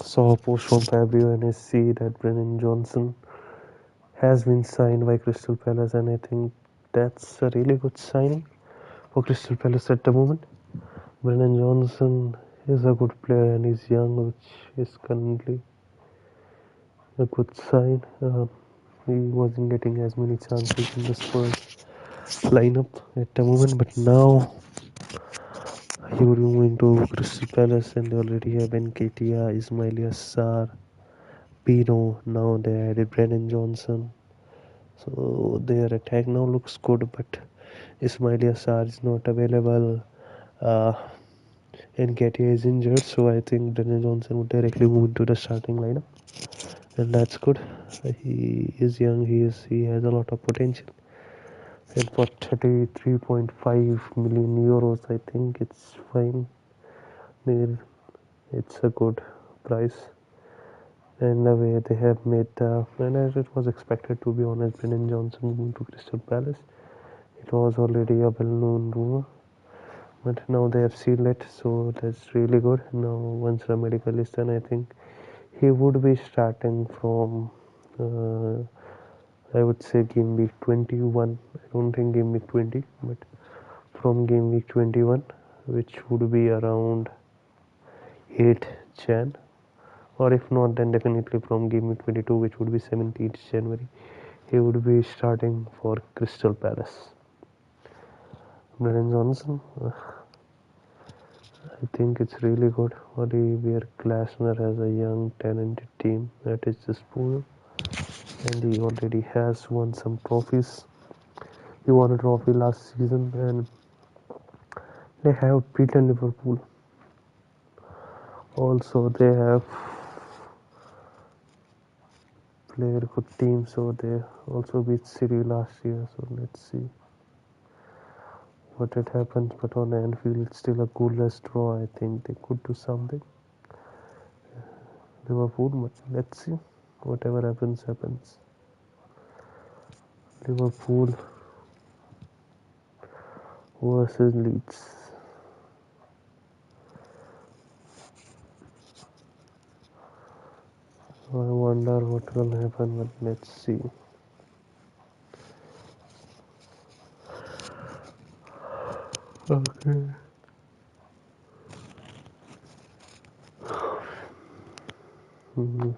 saw a post from Fabio and I see that Brennan Johnson has been signed by Crystal Palace, and I think that's a really good signing for Crystal Palace at the moment. Brennan Johnson is a good player and he's young, which is currently a good sign. He wasn't getting as many chances in the Spurs lineup at the moment, but now he would be moving to Crystal Palace and they already have Nketiah, Ismail Assar, Pino. Now they added Brennan Johnson. So their attack now looks good, but Ismail Assar is not available. Uh, Nketiah is injured, so I think Brennan Johnson would directly move into the starting lineup, and that's good. He is young. He has a lot of potential. And for 33.5 million euros, I think it's fine. It's a good price. And the way they have made and as it was expected, to be honest, Brennan Johnson moving to Crystal Palace. It was already a well-known rumor, but now they have sealed it, so that's really good. Now, once the medical is done, I think he would be starting from I would say game week 21. I don't think game week 20, but from game week 21, which would be around 8 Jan, or if not, then definitely from game week 22, which would be 17th January. He would be starting for Crystal Palace. Brennan Johnson, I think it's really good. Olivier Glasner has a young, talented team at his disposal, and he already has won some trophies He won a trophy last season, and they have beaten Liverpool. Also, they have played good teams, so they also beat City last year. So let's see what it happens. But on Anfield, it's still a goalless draw. I think they could do something. Liverpool, but let's see. Whatever happens, happens. Liverpool versus Leeds. I wonder what will happen, but let's see. Okay. Mhm.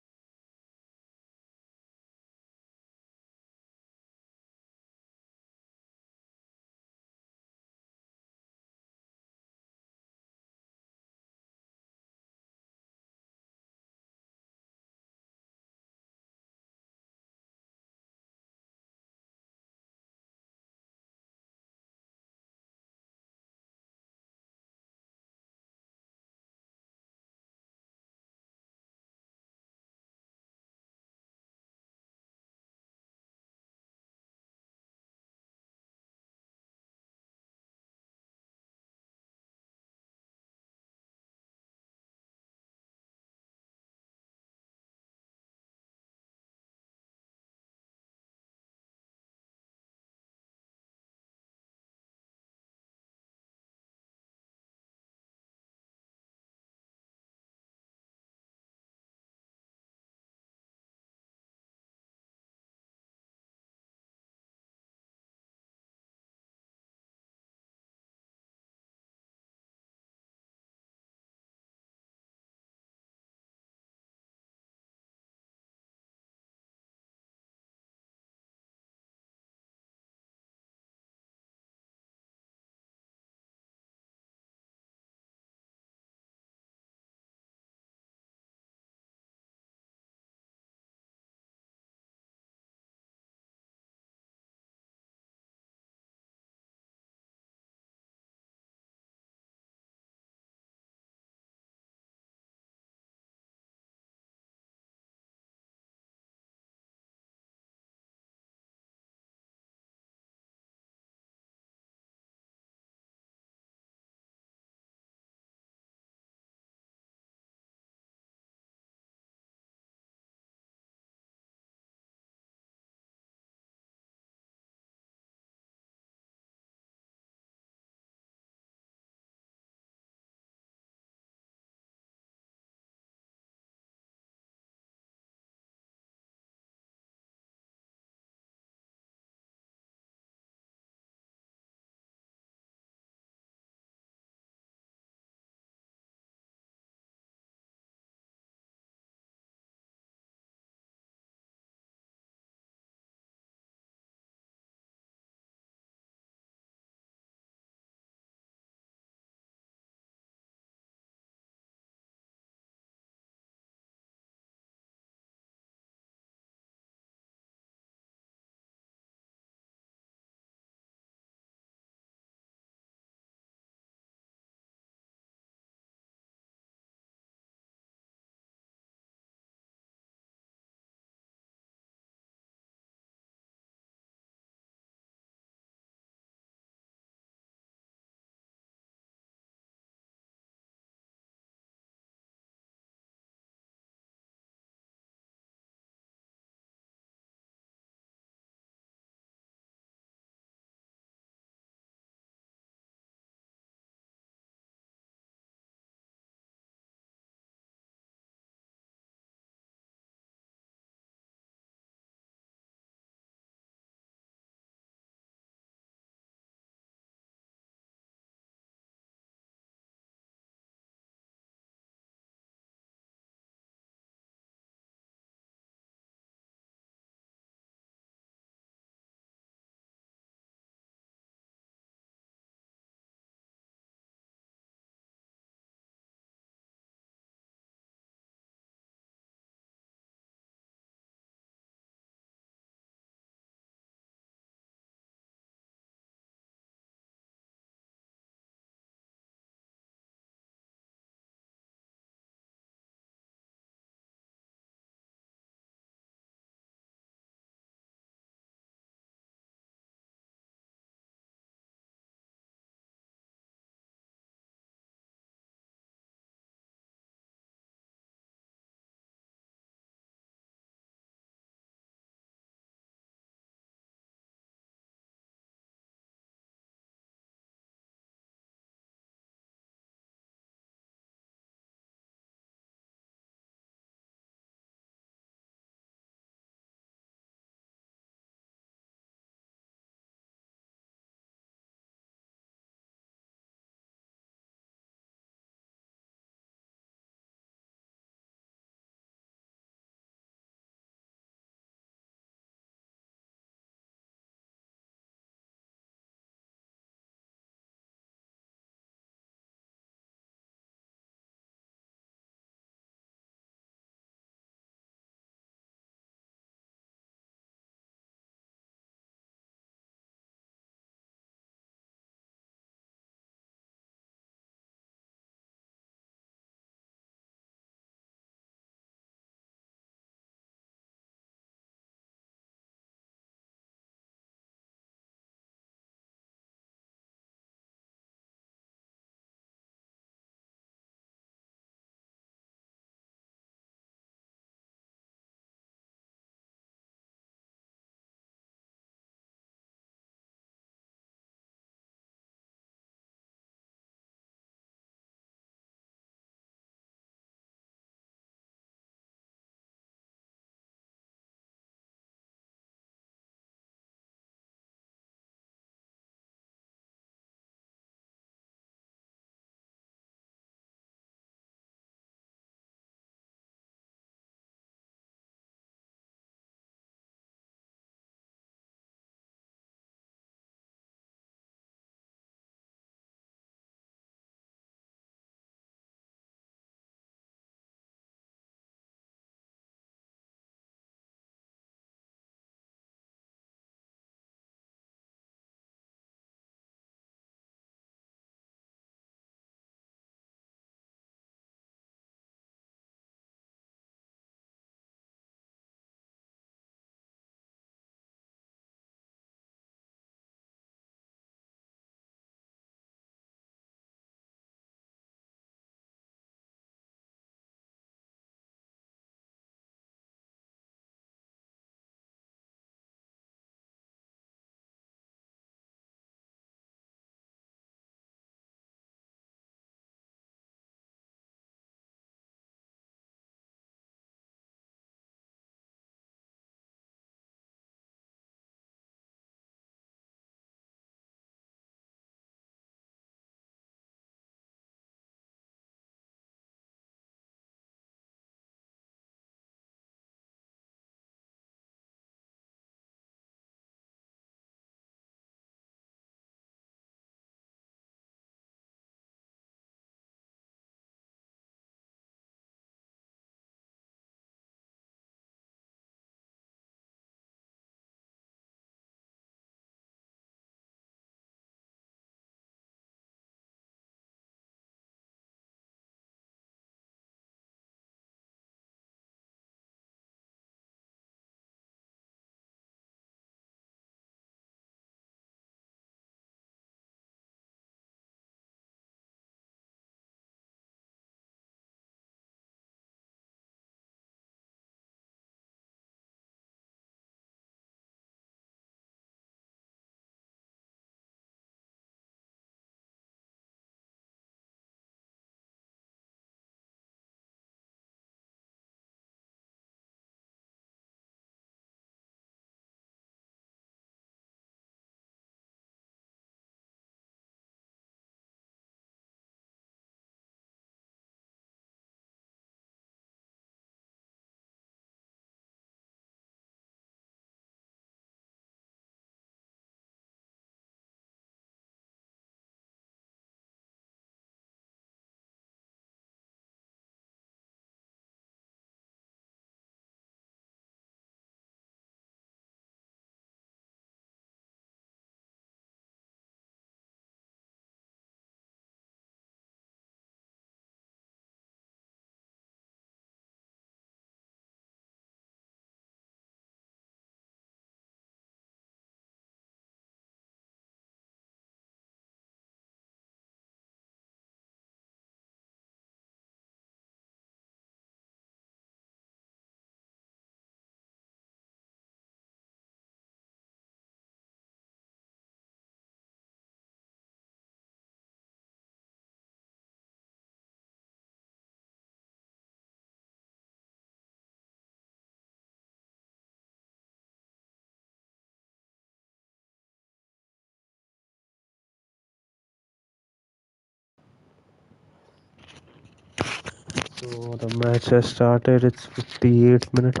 So the match has started. It's 58 minutes.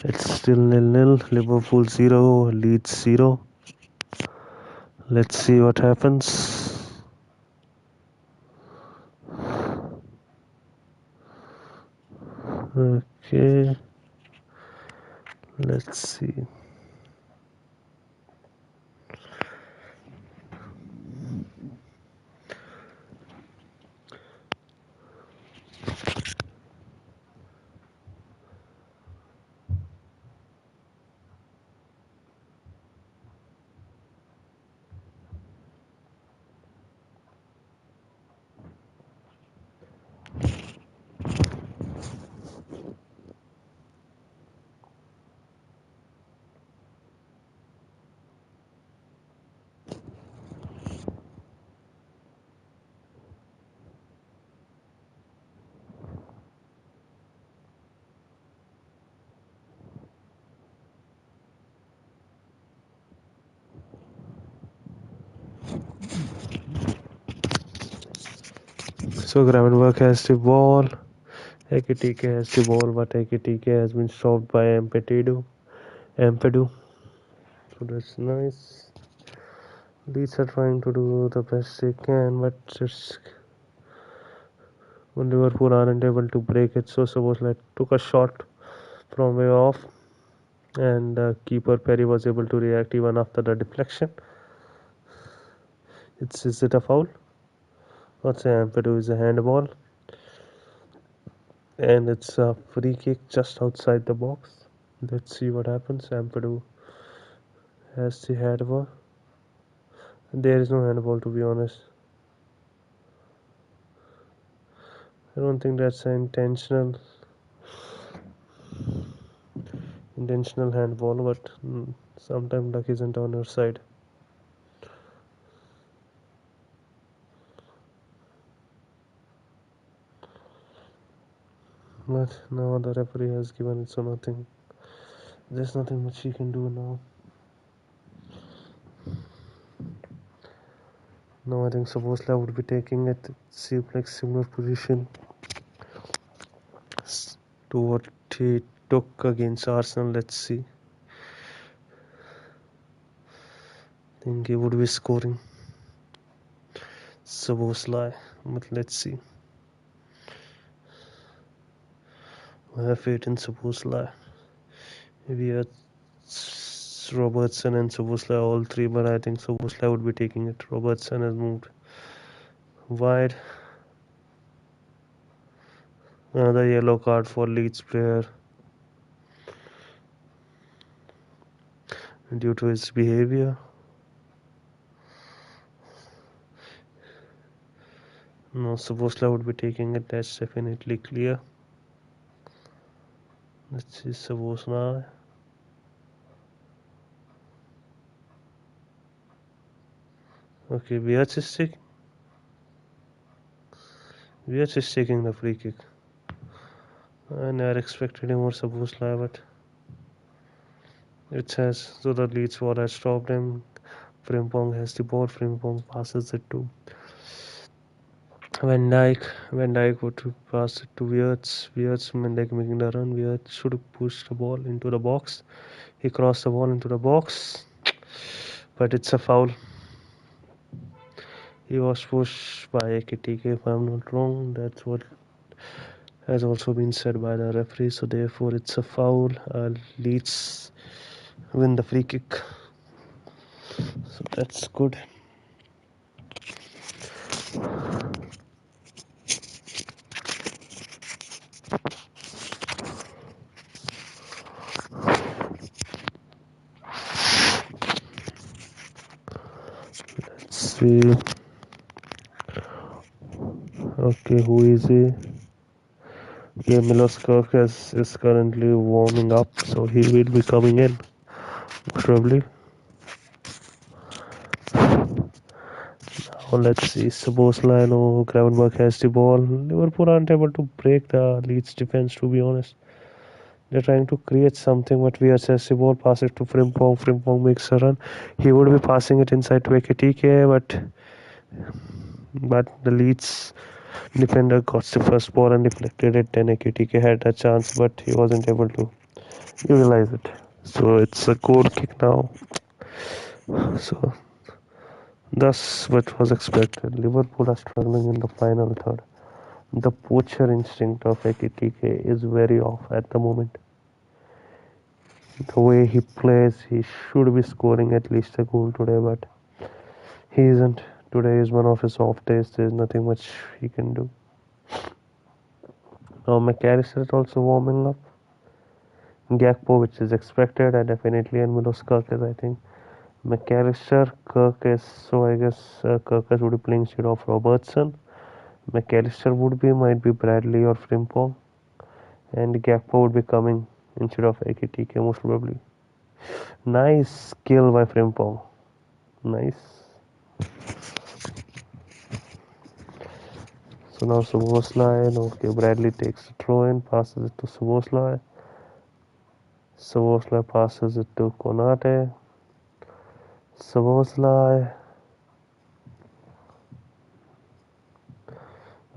It's still 0-0. Liverpool 0, Leeds 0. Let's see what happens. Okay. Let's see. So Gravenberg has the ball. Ekitike has the ball, but Ekitike has been stopped by Empedu. So that's nice. Leeds are trying to do the best they can, but it's when Liverpool aren't able to break it. So Szoboszlai took a shot from way off, and keeper Perry was able to react even after the deflection. Is it a foul? Let's say Empedu is a handball, and it's a free kick just outside the box. Let's see what happens. Empedu has the handball. There is no handball, to be honest. I don't think that's an intentional handball, but sometimes luck isn't on your side. But now the referee has given it, so nothing. There's nothing much he can do now. Now I think Szoboszlai would be taking it. Seems like similar position to what he took against Arsenal. Let's see. I think he would be scoring. Szoboszlai, but let's see. I have faith in Szoboszlai. Maybe Robertson and Szoboszlai all three, but I think Szoboszlai would be taking it. Robertson has moved wide. Another yellow card for Leeds player due to his behavior. No, Szoboszlai would be taking it. That's definitely clear. Let's see Szoboszlai. Okay, Wirtz is taking the free kick. I never expected him or Szoboszlai, but it has. So the Leeds wall has stopped him. Frimpong has the ball. Frimpong passes it to Van Dijk. Van Dijk would pass it to Wirtz. Van Dijk making the run. Wirtz should push the ball into the box. He crossed the ball into the box, but it's a foul. He was pushed by Ekitike, if I'm not wrong. That's what has also been said by the referee. So therefore, it's a foul. Leeds win the free kick. So that's good. Let's see. Okay, who is he? Yeah, Miloskov is currently warming up, so he will be coming in probably. Now let's see. Szoboszlai, no, Gravenberg has the ball. Liverpool aren't able to break the Leeds defense, to be honest. They're trying to create something, but we assess the ball, pass it to Frimpong. Frimpong makes a run. He would be passing it inside to Ekitike, but the Leeds Defender got the first ball and deflected it. Then AKTK had a chance, but he wasn't able to utilize it. So it's a goal kick now. So thus what was expected. Liverpool are struggling in the final third. The poacher instinct of AKTK is very off at the moment. The way he plays, he should be scoring at least a goal today, but he isn't. Today is one of his off days. There's nothing much he can do. Now McAllister is also warming up. Gakpo, which is expected, and definitely and Milos Kirk, I think. McAllister, Kirk is, so I guess Kirk would be playing instead of Robertson. McAllister would be, might be Bradley or Frimpong. And Gakpo would be coming instead of AKTK most probably. Nice skill by Frimpong. Nice. So now Szoboszlai, okay, Bradley takes the throw in, passes it to Szoboszlai. Szoboszlai passes it to Konate. Szoboszlai.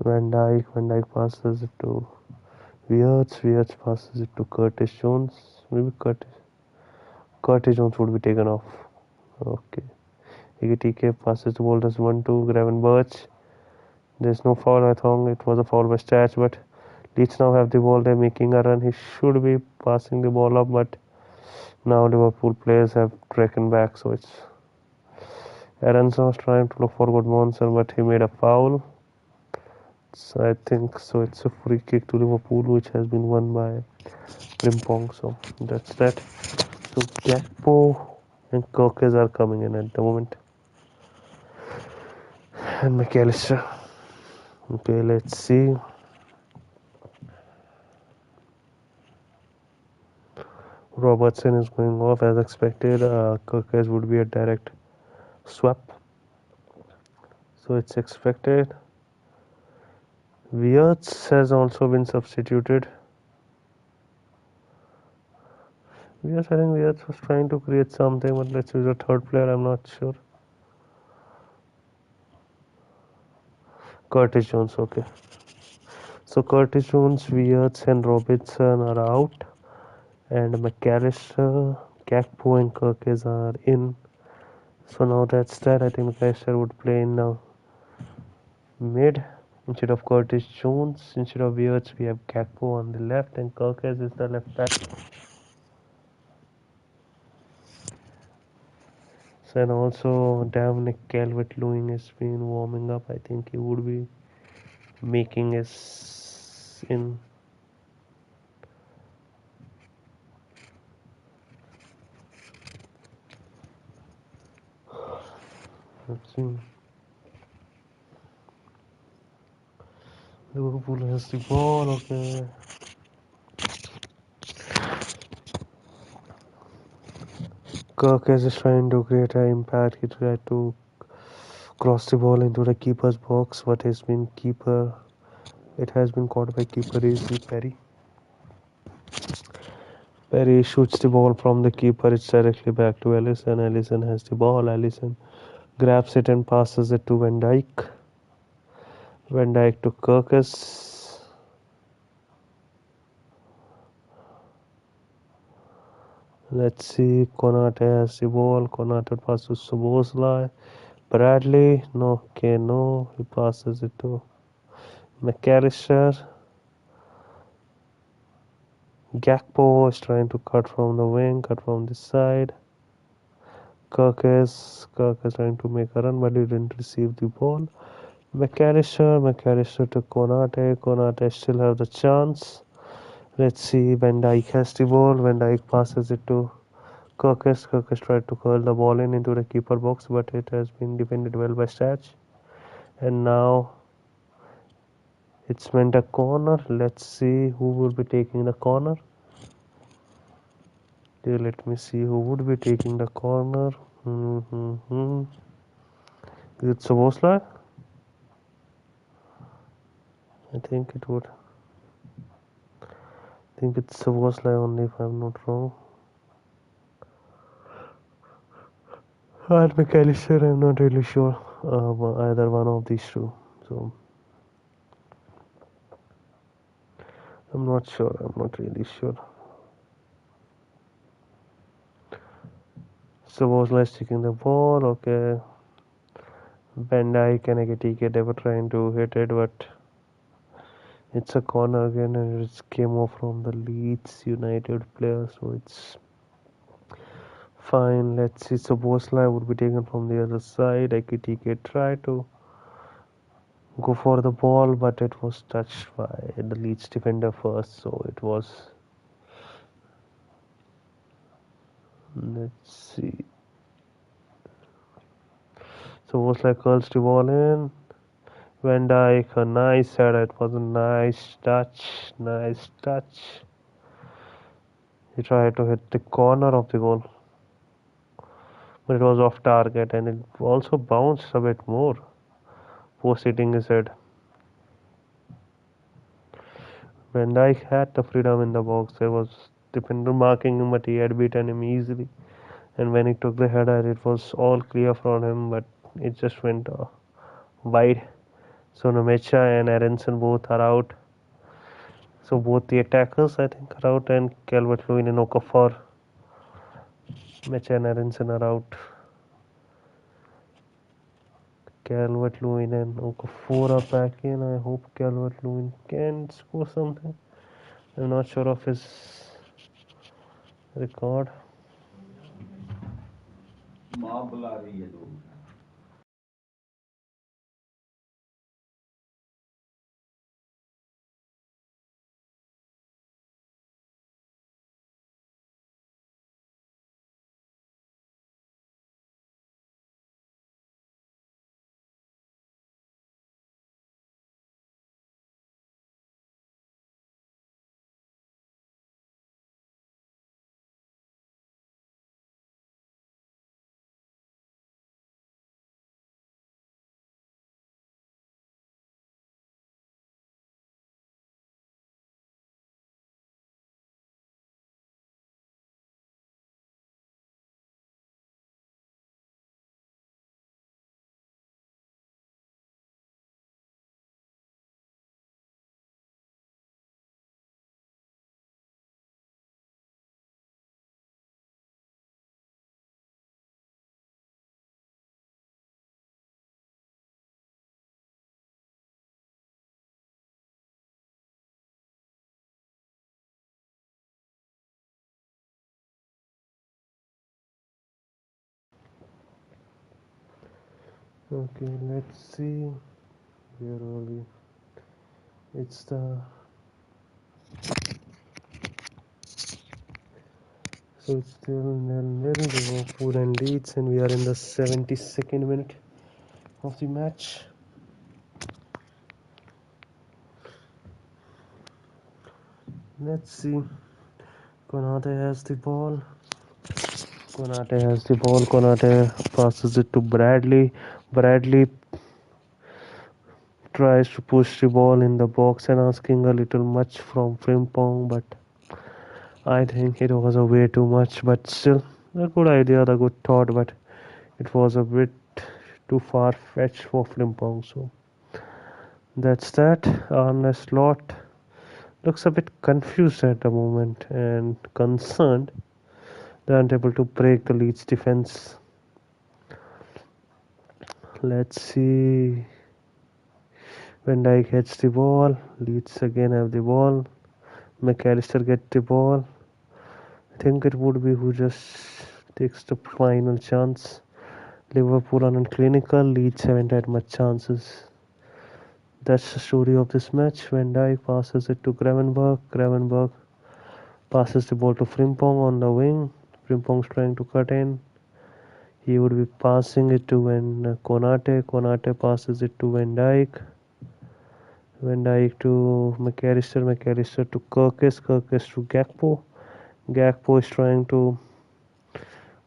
Van Dijk passes it to Wirtz passes it to Curtis Jones. Maybe Curtis Jones would be taken off. Okay. AKTK passes the ball as 1-2. Gravenberch. There's no foul. I thought it was a foul by Stats, but Leeds now have the ball. They're making a run. He should be passing the ball up, but now Liverpool players have taken back. So it's Aronson was trying to look for Goodmanson, but he made a foul. So I think so. It's a free kick to Liverpool, which has been won by Frimpong. So that's that. So Gakpo and Kirkes are coming in at the moment, and McAllister. Okay, let's see. Robertson is going off as expected. Kirkes would be a direct swap. So it's expected. Wirtz has also been substituted. I think Wirtz was trying to create something, but let's use a third player. I'm not sure. Curtis Jones, okay. So Curtis Jones, Wirtz, and Robertson are out, and McAllister, Gakpo, and Kirkes are in. So now that's that. I think McAllister would play in now mid instead of Curtis Jones. Instead of Wirtz, we have Gakpo on the left, and Kirkes is the left back. So and also Dominic Calvert-Lewin has been warming up. I think he would be making his in. Let's see. Liverpool has the ball. Okay. Kirkes is trying to create an impact. He tried to cross the ball into the keeper's box. What has been keeper? It has been caught by keeper is Perry. Perry shoots the ball from the keeper. It's directly back to Alisson. Alisson has the ball. Alisson grabs it and passes it to Van Dijk. Van Dijk to Kirkes. Let's see. Konate has the ball. Konate passes to Szoboszlai. Bradley. No. Okay, no. He passes it to McAllister. Gakpo is trying to cut from the wing, cut from the side. Kirk is trying to make a run, but he didn't receive the ball. McAllister to Konate. Konate still have the chance. Let's see. Van Dijk has the ball. Van Dijk passes it to Kirkes. Kirkes tried to curl the ball into the keeper box, but it has been defended well by Stach. And now it's meant a corner. Let's see who will be taking the corner. Okay, let me see who would be taking the corner. Is it Szoboszlai? I think it would. I think it's Szoboszlai only, if I'm not wrong. And McAllister, I'm not really sure. Either one of these two. So I'm not sure. I'm not really sure. So was like taking the ball. Okay. Van Dijk and Ekitike, they were trying to hit it, but it's a corner again, and it came off from the Leeds United player, so it's fine. Let's see. So Bosley would be taken from the other side. Ekitike tried to go for the ball, but it was touched by the Leeds defender first, so it was. Let's see. So Bosley curls the ball in. Van Dijk, a nice header. It was a nice touch. Nice touch. He tried to hit the corner of the goal, but it was off target and it also bounced a bit more post hitting his head. Van Dijk had the freedom in the box. There was defender marking him, but he had beaten him easily. And when he took the header, it was all clear from him, but it just went wide. So Nemecha and Aronson both are out. So both the attackers, I think, are out, and Calvert-Lewin and Okafor. Mecha and Aronson are out. Calvert-Lewin and Okafor are back in. I hope Calvert-Lewin can score something. I'm not sure of his record. Okay, let's see. Where are we? It's the so it's still nil-nil. Liverpool and Leeds, and we are in the 72nd minute of the match. Let's see. Konate has the ball. Konate passes it to Bradley. Bradley tries to push the ball in the box and asking a little much from Frimpong, but I think it was a way too much. But still, a good idea, a good thought, but it was a bit too far fetched for Frimpong. So that's that. Arne Slot looks a bit confused at the moment and concerned. They aren't able to break the Leeds defense. Let's see. Van Dijk gets the ball. Leeds again have the ball. McAllister gets the ball. I think it would be who just takes the final chance. Liverpool are unclinical. Leeds haven't had much chances. That's the story of this match. Van Dijk passes it to Gravenberg. Gravenberg passes the ball to Frimpong on the wing. Frimpong's trying to cut in. He would be passing it to Konate. Konate passes it to Van Dijk. Van Dijk to McAllister. McAllister to Kirkes. Kirkes to Gakpo. Gakpo is trying to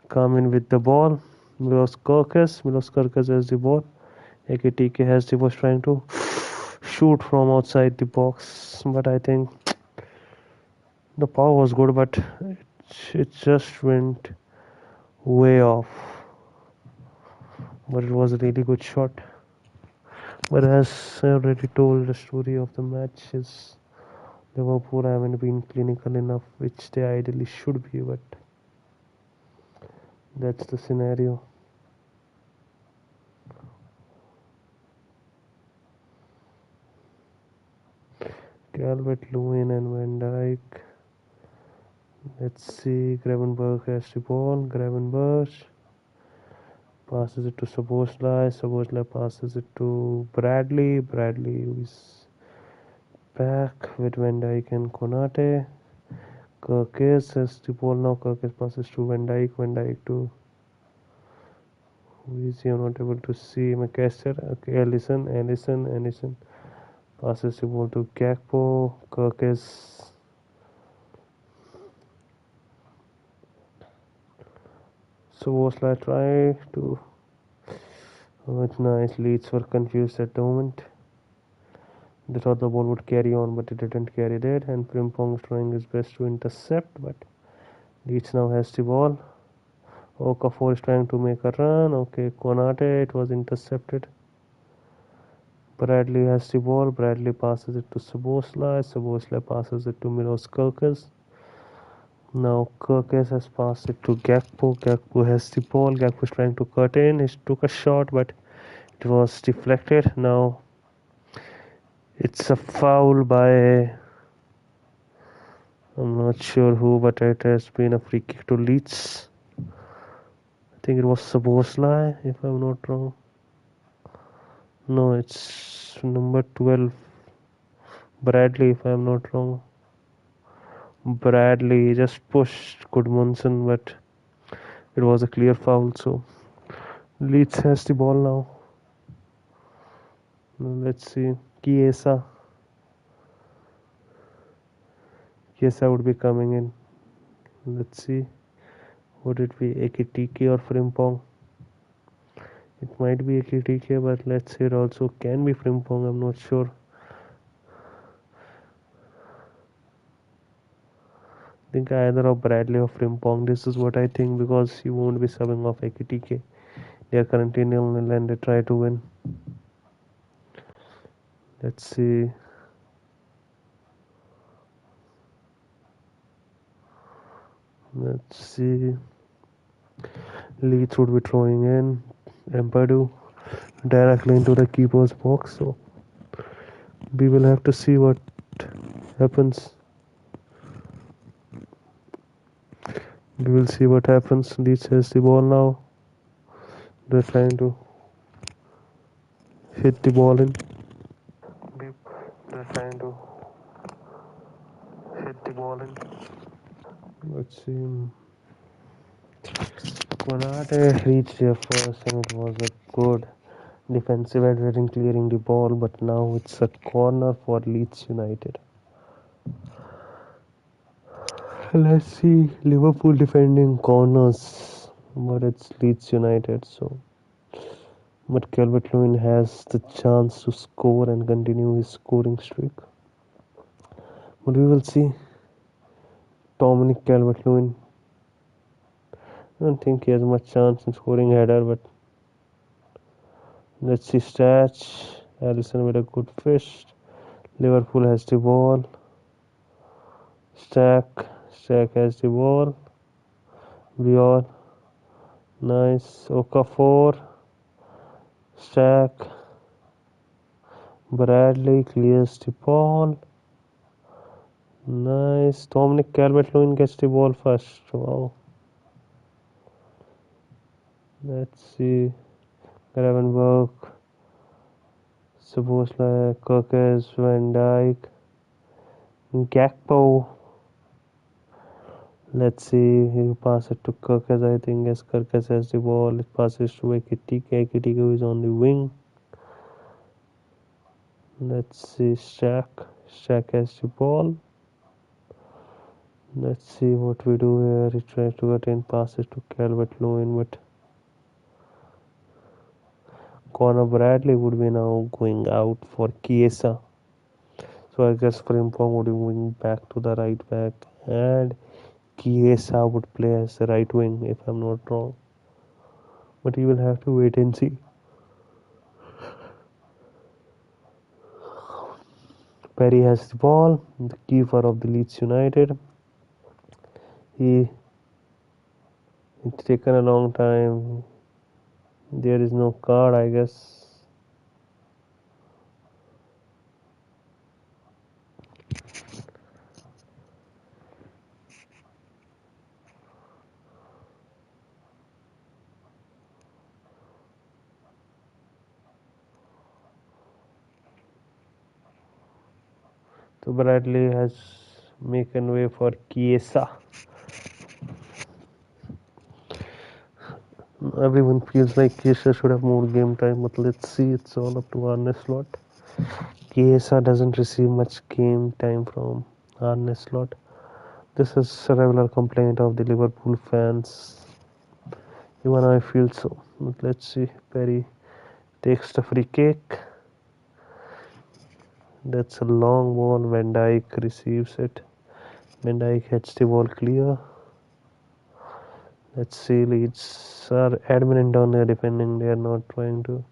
come in with the ball. Milos Kirkes has the ball. Ekitike has the ball, trying to shoot from outside the box, but I think the power was good, but it just went way off. But it was a really good shot. But as I already told, the story of the match is Liverpool haven't been clinical enough, which they ideally should be, but that's the scenario. Calvert-Lewin and Van Dijk. Let's see. Gravenberch has the ball. Gravenberch passes it to Szoboszlai. Szoboszlai passes it to Bradley. Bradley is back with Van Dijk and Konate. Kirkes has the ball now. Kirkes passes to Van Dijk. Van Dijk to who is he? I'm not able to see. McAllister. Okay, Ellison passes the ball to Gakpo. Kirkes. Szoboszlai try to. Oh, it's nice. Leeds were confused at the moment. They thought the ball would carry on, but it didn't carry that. And Frimpong is trying his best to intercept, but Leeds now has the ball. Okafor is trying to make a run. Okay, Konate, it was intercepted. Bradley has the ball. Bradley passes it to Szoboszlai. Szoboszlai passes it to Milos Kerkez. Now Kerkez has passed it to Gakpo. Gakpo has the ball. Gakpo is trying to cut in. He took a shot, but it was deflected. Now it's a foul by I'm not sure who, but it has been a free kick to Leeds. I think it was Szoboszlai, if I'm not wrong. No, it's number 12, Bradley, if I'm not wrong. Bradley just pushed Goodmanson, but it was a clear foul. So Leeds has the ball now. Let's see. Chiesa would be coming in. Let's see. Would it be Ekitike or Frimpong? It might be Ekitike, but let's say it also can be Frimpong. I'm not sure. I think either of Bradley or Frimpong. This is what I think, because he won't be subbing off Ekitike. They are currently 0-0 and they try to win. Let's see. Let's see. Leeds would be throwing in Empadu directly into the keeper's box. So we will have to see what happens. We will see what happens. Leeds has the ball now. They're trying to hit the ball in. They're trying to hit the ball in. Let's see. Konate reached here first, and it was a good defensive effort in clearing the ball, but now it's a corner for Leeds United. Let's see. Liverpool defending corners, but it's Leeds United, so. But Calvert-Lewin has the chance to score and continue his scoring streak. But we will see. Dominic Calvert-Lewin. I don't think he has much chance in scoring a header, but let's see stats. Alisson with a good fist. Liverpool has the ball. Stack has the ball. Bjorn. Nice. Okafor. Stack. Bradley clears the ball. Nice. Dominic Calvert-Lewin gets the ball first. Wow. Let's see. Gravenberch. Szoboszlai, Kerkez, Van Dijk. Gakpo. Let's see. He'll pass it to Kerkez, I think. Yes, Kerkez has the ball. It passes to Ekitike. Ekitike who is on the wing. Let's see. Shaq has the ball. Let's see what we do here. He tries to get in, passes to Calvert-Lewin, but Conor Bradley would be now going out for Chiesa. So I guess Frimpong would be moving back to the right back, and Chiesa would play as the right wing, if I'm not wrong. But you will have to wait and see. Perry has the ball, the keeper of the Leeds United. He It's taken a long time. There is no card, I guess. So Bradley has making way for Chiesa. Everyone feels like Chiesa should have more game time, but let's see. It's all up to Arne Slot. Chiesa doesn't receive much game time from Arne Slot. This is a regular complaint of the Liverpool fans. Even I feel so. But let's see. Perry takes the free kick. That's a long ball. Van Dijk receives it. Van Dijk hits the ball clear. Let's see. Leeds are adamant down there defending. They are not trying to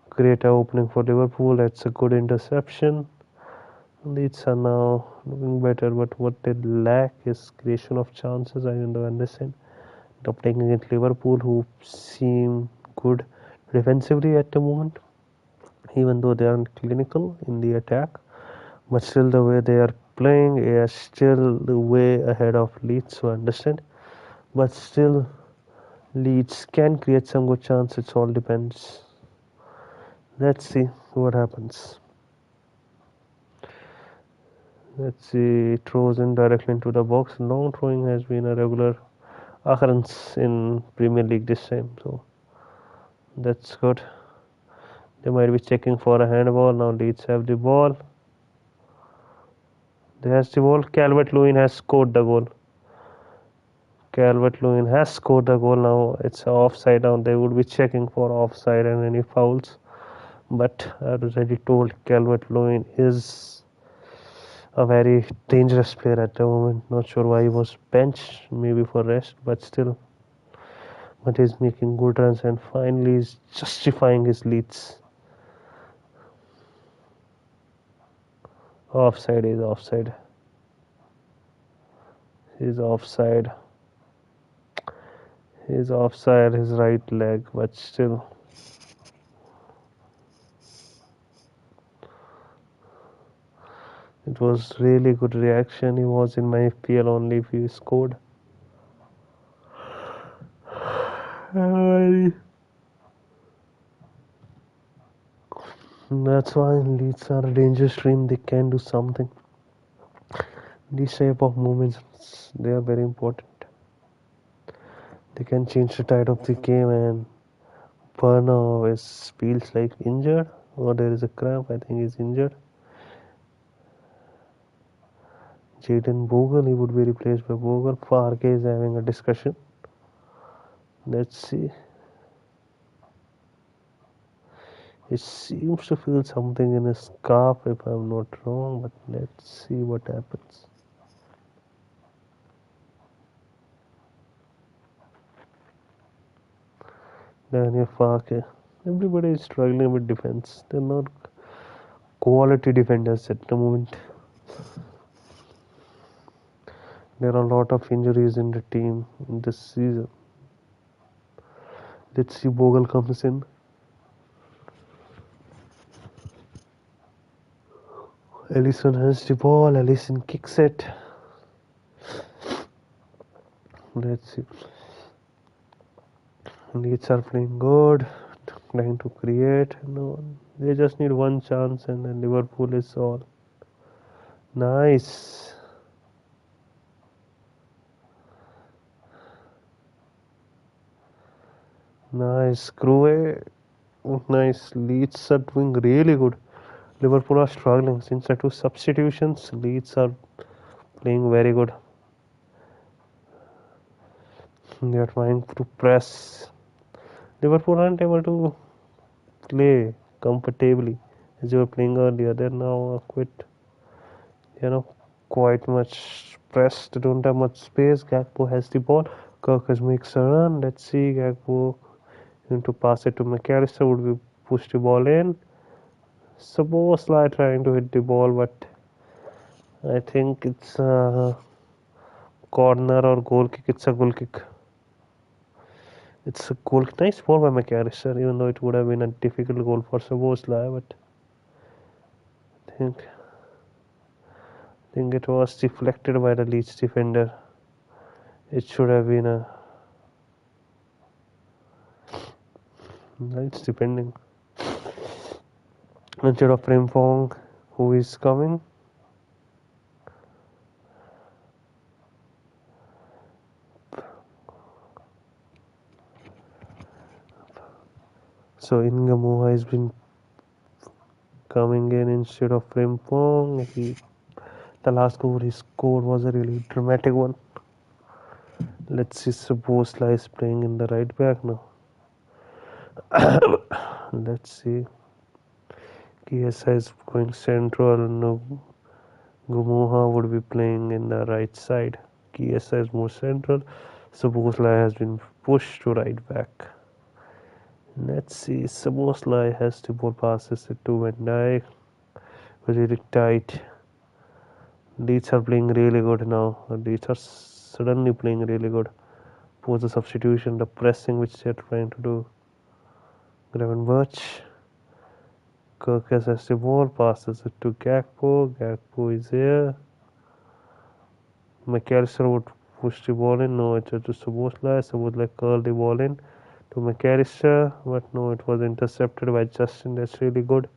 create an opening for Liverpool. That's a good interception. Leeds are now looking better, but what they lack is creation of chances. I don't understand. They're playing against Liverpool, who seem good defensively at the moment, even though they aren't clinical in the attack. But still, the way they are playing is still way ahead of Leeds, so I understand. But still, Leeds can create some good chance. It all depends. Let's see what happens. Let's see. It throws in directly into the box. Long throwing has been a regular occurrence in Premier League this time, so that's good. They might be checking for a handball. Now Leeds have the ball. They has the ball. Calvert-Lewin has scored the goal. Calvert-Lewin has scored the goal. Now it's offside. Now they would be checking for offside and any fouls. But I already told Calvert-Lewin is a very dangerous player at the moment. Not sure why he was benched, maybe for rest, but still. But he's making good runs and finally is justifying his leads. Offside is offside. He's offside. He's offside his right leg, but still. It was really good reaction. He was in my FPL only if he scored. That's why Leeds are a dangerous team. They can do something. These type of moments, they are very important. They can change the tide of the game, and Burnow feels like injured, or there is a cramp. I think he's injured. Jaden Bogle, he would be replaced by Bogle. Farke is having a discussion. Let's see. He seems to feel something in his calf, if I'm not wrong, but let's see what happens. Daniel Farke. Everybody is struggling with defense. They're not quality defenders at the moment. There are a lot of injuries in the team in this season. Let's see, Bogle comes in. Ellison has the ball. Ellison kicks it. Let's see. Leeds are playing good, trying to create. No, they just need one chance, and then Liverpool is all. Nice. Nice. Screw. Nice. Leeds are doing really good. Liverpool are struggling. Since the two substitutions, Leeds are playing very good. They are trying to press. Liverpool aren't able to play comfortably as they were playing earlier. They're now quite, quite much pressed. They don't have much space. Gakpo has the ball. Kirkers makes a run. Let's see. Gakpo going to pass it to McAllister. Would we push the ball in? Supposedly trying to hit the ball, but I think it's a corner or goal kick. It's a goal kick. It's a goal. Nice ball by McAllister, even though it would have been a difficult goal for Sabosla, but I think it was deflected by the Leeds defender. It should have been a. It's depending. Instead of Frimpong, who is coming. So Ingamoha has been coming in instead of Frimpong. The last goal he scored was a really dramatic one. Let's see, Sabosla is playing in the right back now. Let's see. KSI is going central. No, Gumoha would be playing in the right side. KSI is more central. Sabosla has been pushed to right back. Let's see. Sabosla has the ball, passes it to Van Dijk. Really tight. Leeds are playing really good now. Leeds are suddenly playing really good. Post the substitution, the pressing which they're trying to do. Gravenberch. Kirk has the ball, passes it to Gakpo. Gakpo is here. McAllister would push the ball in. No, it's to Szoboszlai. Szoboszlai curled the ball in to McAllister, but no, it was intercepted by Justin. That's really good.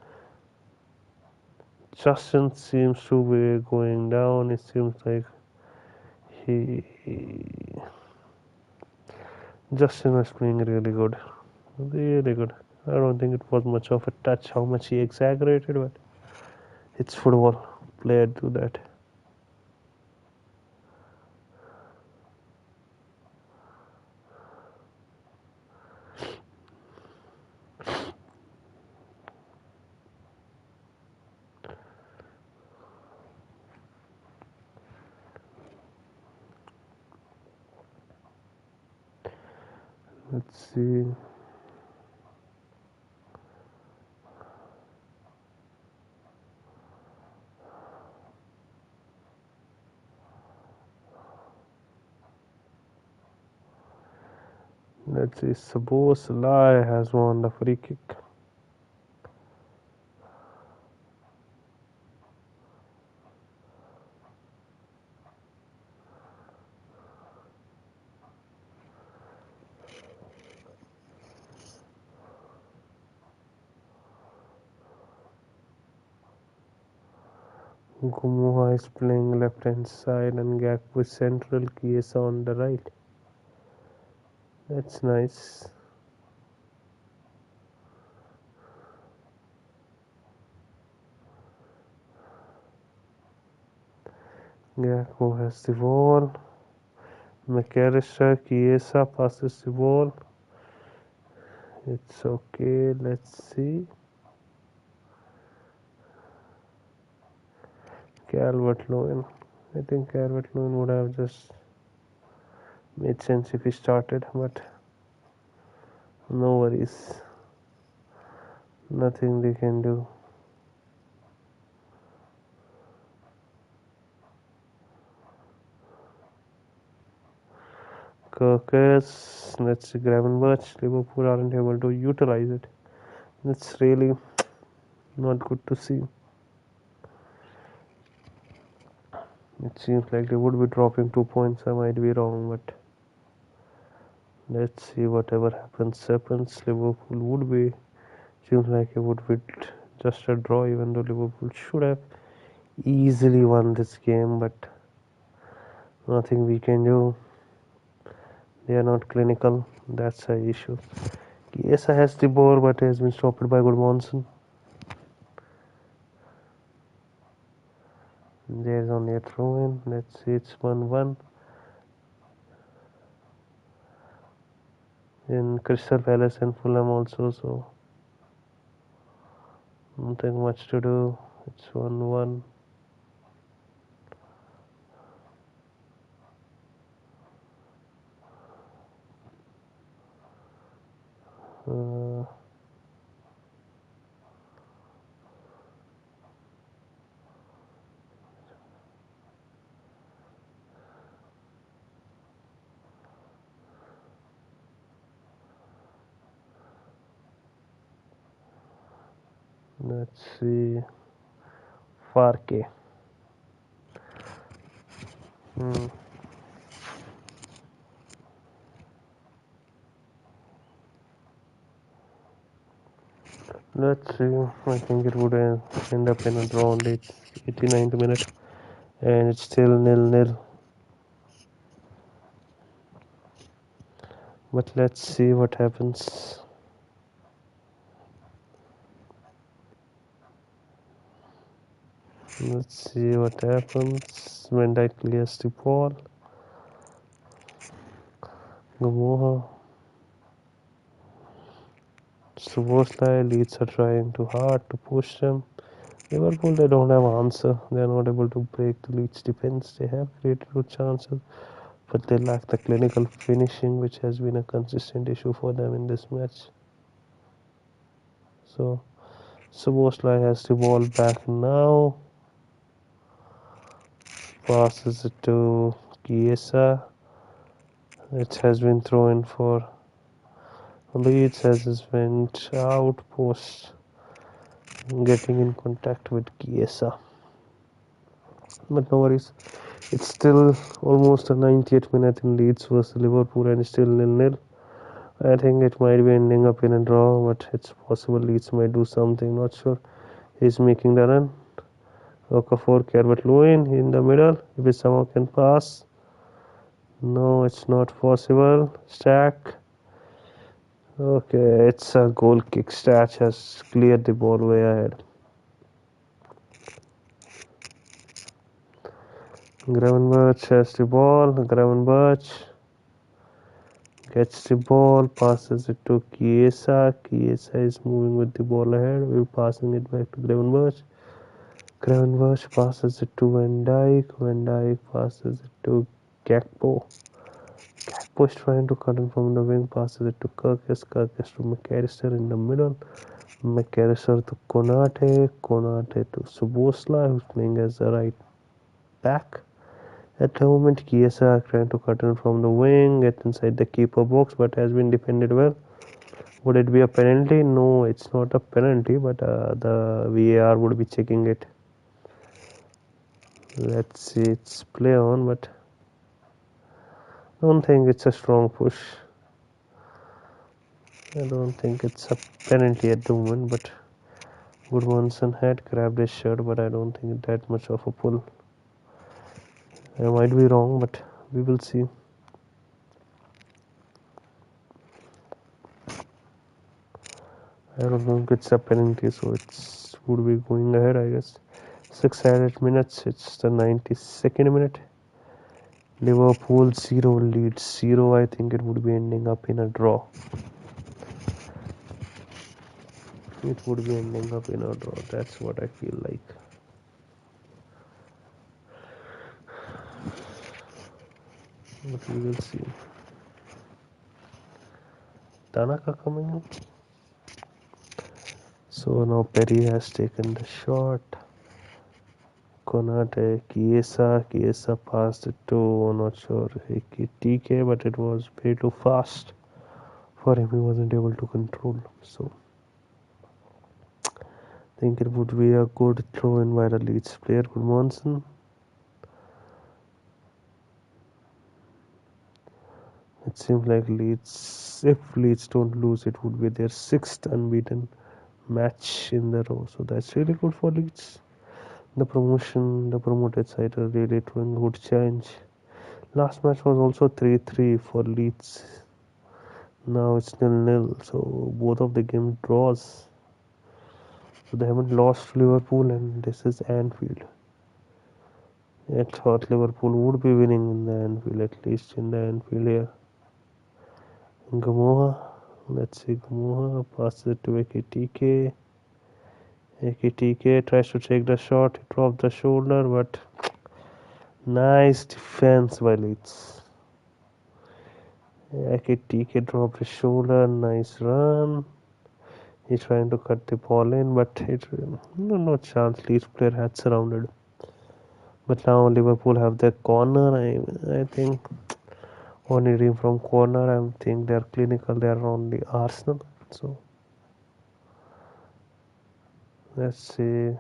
Justin seems to be going down. It seems like he Justin was playing really good. Really good. I don't think it was much of a touch, how much he exaggerated, but it's football. Player do that. Let's see. Let's see. Szoboszlai has won the free kick. Gumoha is playing left hand side and Gakpo is central, Chiesa on the right. That's nice. Gakpo has the ball. McAllister, Chiesa passes the ball. It's okay. Let's see. Calvert-Lewin. I think Calvert-Lewin would have just made sense if he started, but no worries. Nothing they can do. Kirkers, let's see, Gravenberch. Liverpool aren't able to utilize it. It's really not good to see. It seems like they would be dropping 2 points. I might be wrong, but let's see. Whatever happens. Liverpool would be. Seems like it would be just a draw, even though Liverpool should have easily won this game, but nothing we can do. They are not clinical. That's the issue. Chiesa has the ball, but has been stopped by Goodmanson. There's only a throw in. Let's see, it's 1-1. In Crystal Palace and Fulham also, so nothing much to do. It's 1-1. Let's see. Farke. Hmm. Let's see. I think it would end up in a draw on the 89th minute, and it's still 0-0. But let's see what happens. Let's see what happens. Van Dijk clears the ball. Gamoha. Szoboszlai. Leeds are trying too hard to push them. Liverpool, they don't have answer. They are not able to break the Leeds defense. They have created good chances, but they lack the clinical finishing, which has been a consistent issue for them in this match. So, Szoboszlai has the ball back now. Passes it to Chiesa. It has been thrown for Leeds as it went out post getting in contact with Chiesa. But no worries. It's still almost the 90th minute in Leeds versus Liverpool and still 0-0. I think it might be ending up in a draw, but it's possible Leeds might do something. Not sure. He's making the run. Okafor, Calvert Lewin in the middle. If it somehow can pass. No, it's not possible. Stack. Okay, it's a goal kick. Stack has cleared the ball way ahead. Gravenberch has the ball. Gravenberch gets the ball, passes it to Chiesa. Chiesa is moving with the ball ahead. We're passing it back to Gravenberch. Gravenberch passes it to Van Dijk. Van Dijk passes it to Gakpo. Gakpo is trying to cut in from the wing, passes it to Kirkes. Kirkes to McAllister in the middle. McAllister to Konate. Konate to Szoboszlai, who's playing as a right back. At the moment, Chiesa trying to cut in from the wing, get inside the keeper box, but has been defended well. Would it be a penalty? No, it's not a penalty, but the VAR would be checking it. Let's see, it's play on, but I don't think it's a strong push. I don't think it's a penalty at the moment, but Goodmanson had grabbed his shirt, but I don't think it's that much of a pull. I might be wrong, but we will see. I don't know if it's a penalty, so it's would be going ahead, I guess. 6 added minutes, it's the 92nd minute. Liverpool 0, Leeds 0. I think it would be ending up in a draw. It would be ending up in a draw, that's what I feel like. But we will see. Tanaka coming in. So now Perry has taken the shot. Konate, Chiesa passed it to, I'm not sure, TK, but it was way too fast for him. He wasn't able to control. So I think it would be a good throw in by the Leeds player, Goodmanson. It seems like Leeds, if Leeds don't lose, it would be their 6th unbeaten match in the row. So that's really good for Leeds. The promoted side are really doing good change. Last match was also 3-3 for Leeds. Now it's 0-0. So both of the games draws. So they haven't lost to Liverpool, and this is Anfield. I thought Liverpool would be winning in the Anfield, at least in the Anfield here. Gamoha, let's see, Gamoha passes it to AKTK. AKTK tries to take the shot, he dropped the shoulder, but nice defense by Leeds. AKTK dropped his shoulder, nice run. He's trying to cut the ball in, but no chance. Leeds player had surrounded. But now Liverpool have their corner. I think on reading from corner, I think they are clinical. They are on the Arsenal. So Let's see.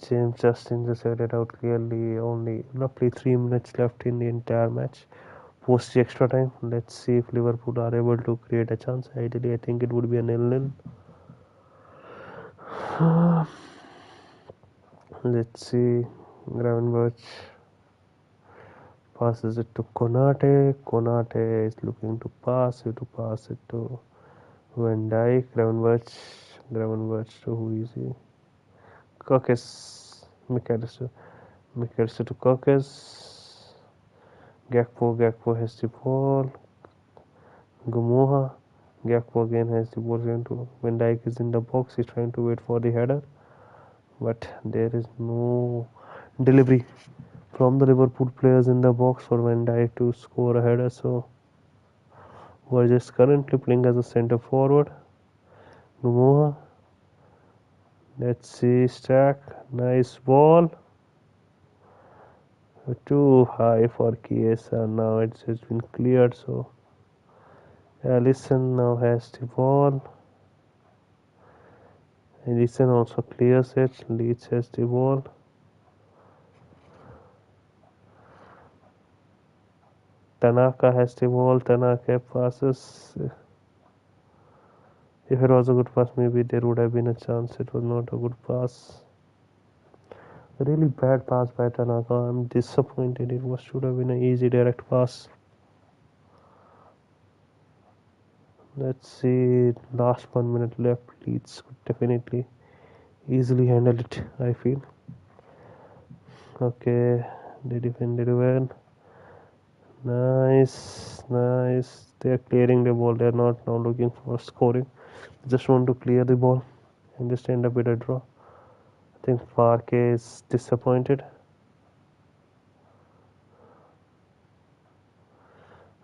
James Justin just headed out clearly. Only roughly 3 minutes left in the entire match. Post the extra time. Let's see if Liverpool are able to create a chance. Ideally, I think it would be a 0-0. Let's see. Gravenberch passes it to Konate. Konate is looking to pass it to Van Dijk. Gravenberch to who is he? Kirkes. McAllister to Kirkes. Gakpo has the ball. Gumoha. Gakpo again has the ball into Van Dijk is in the box. He's trying to wait for the header, but there is no delivery from the Liverpool players in the box for Van Dijk to score a header. So we're just currently playing as a centre forward. Gumoha. Let's see. Stack. Nice ball. Too high for Chiesa. Now it has been cleared. So Alisson now has the ball. Alisson also clears it. Leeds has the ball. Tanaka has the ball. Tanaka passes. If it was a good pass, maybe there would have been a chance. It was not a good pass. A really bad pass by Tanaka. I'm disappointed. It should have been an easy direct pass. Let's see. Last 1 minute left. Leeds could definitely easily handle it, I feel. Okay. They defended well. Nice. They are clearing the ball. They are not now looking for scoring. They just want to clear the ball and just end up with a draw. I think Parke is disappointed.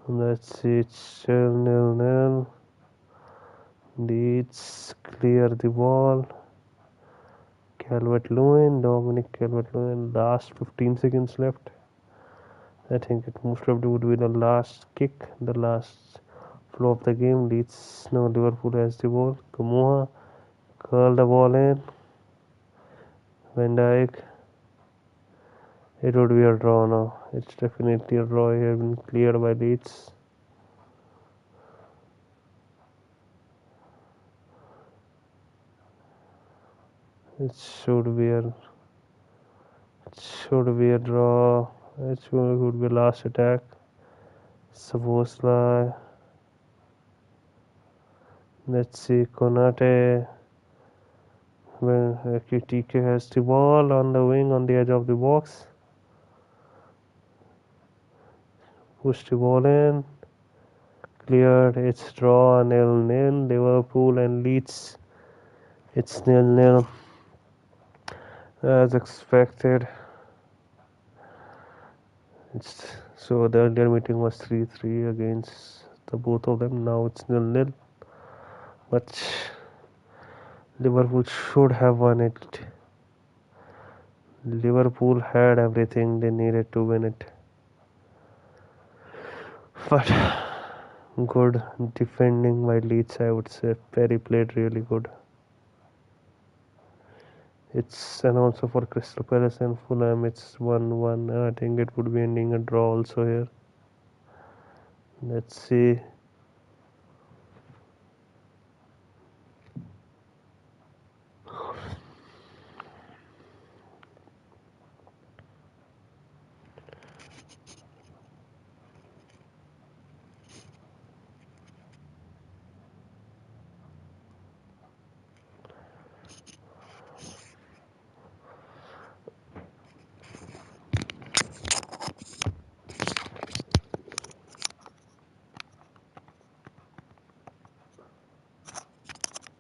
Let's see. It's still 0-0. Leeds clear the ball. Dominic Calvert-Lewin. Last 15 seconds left. I think it most probably would be the last kick, the last flow of the game. Leeds now Liverpool has the ball. Kamoha curl the ball in. Van Dijk. It would be a draw now. It's definitely a draw here, been cleared by Leeds. It should be a draw. It would be last attack. Szoboszlai. Let's see. Konate. When TK has the ball on the wing on the edge of the box. Push the ball in. Cleared. It's draw 0-0. Liverpool and Leeds. It's 0-0. As expected. So the earlier meeting was 3-3 against the both of them. Now it's 0-0. But Liverpool should have won it. Liverpool had everything they needed to win it. But good defending by Leeds, I would say. Perry played really good. It's and also for Crystal Palace and Fulham, it's 1-1. I think it would be ending a draw also here. Let's see.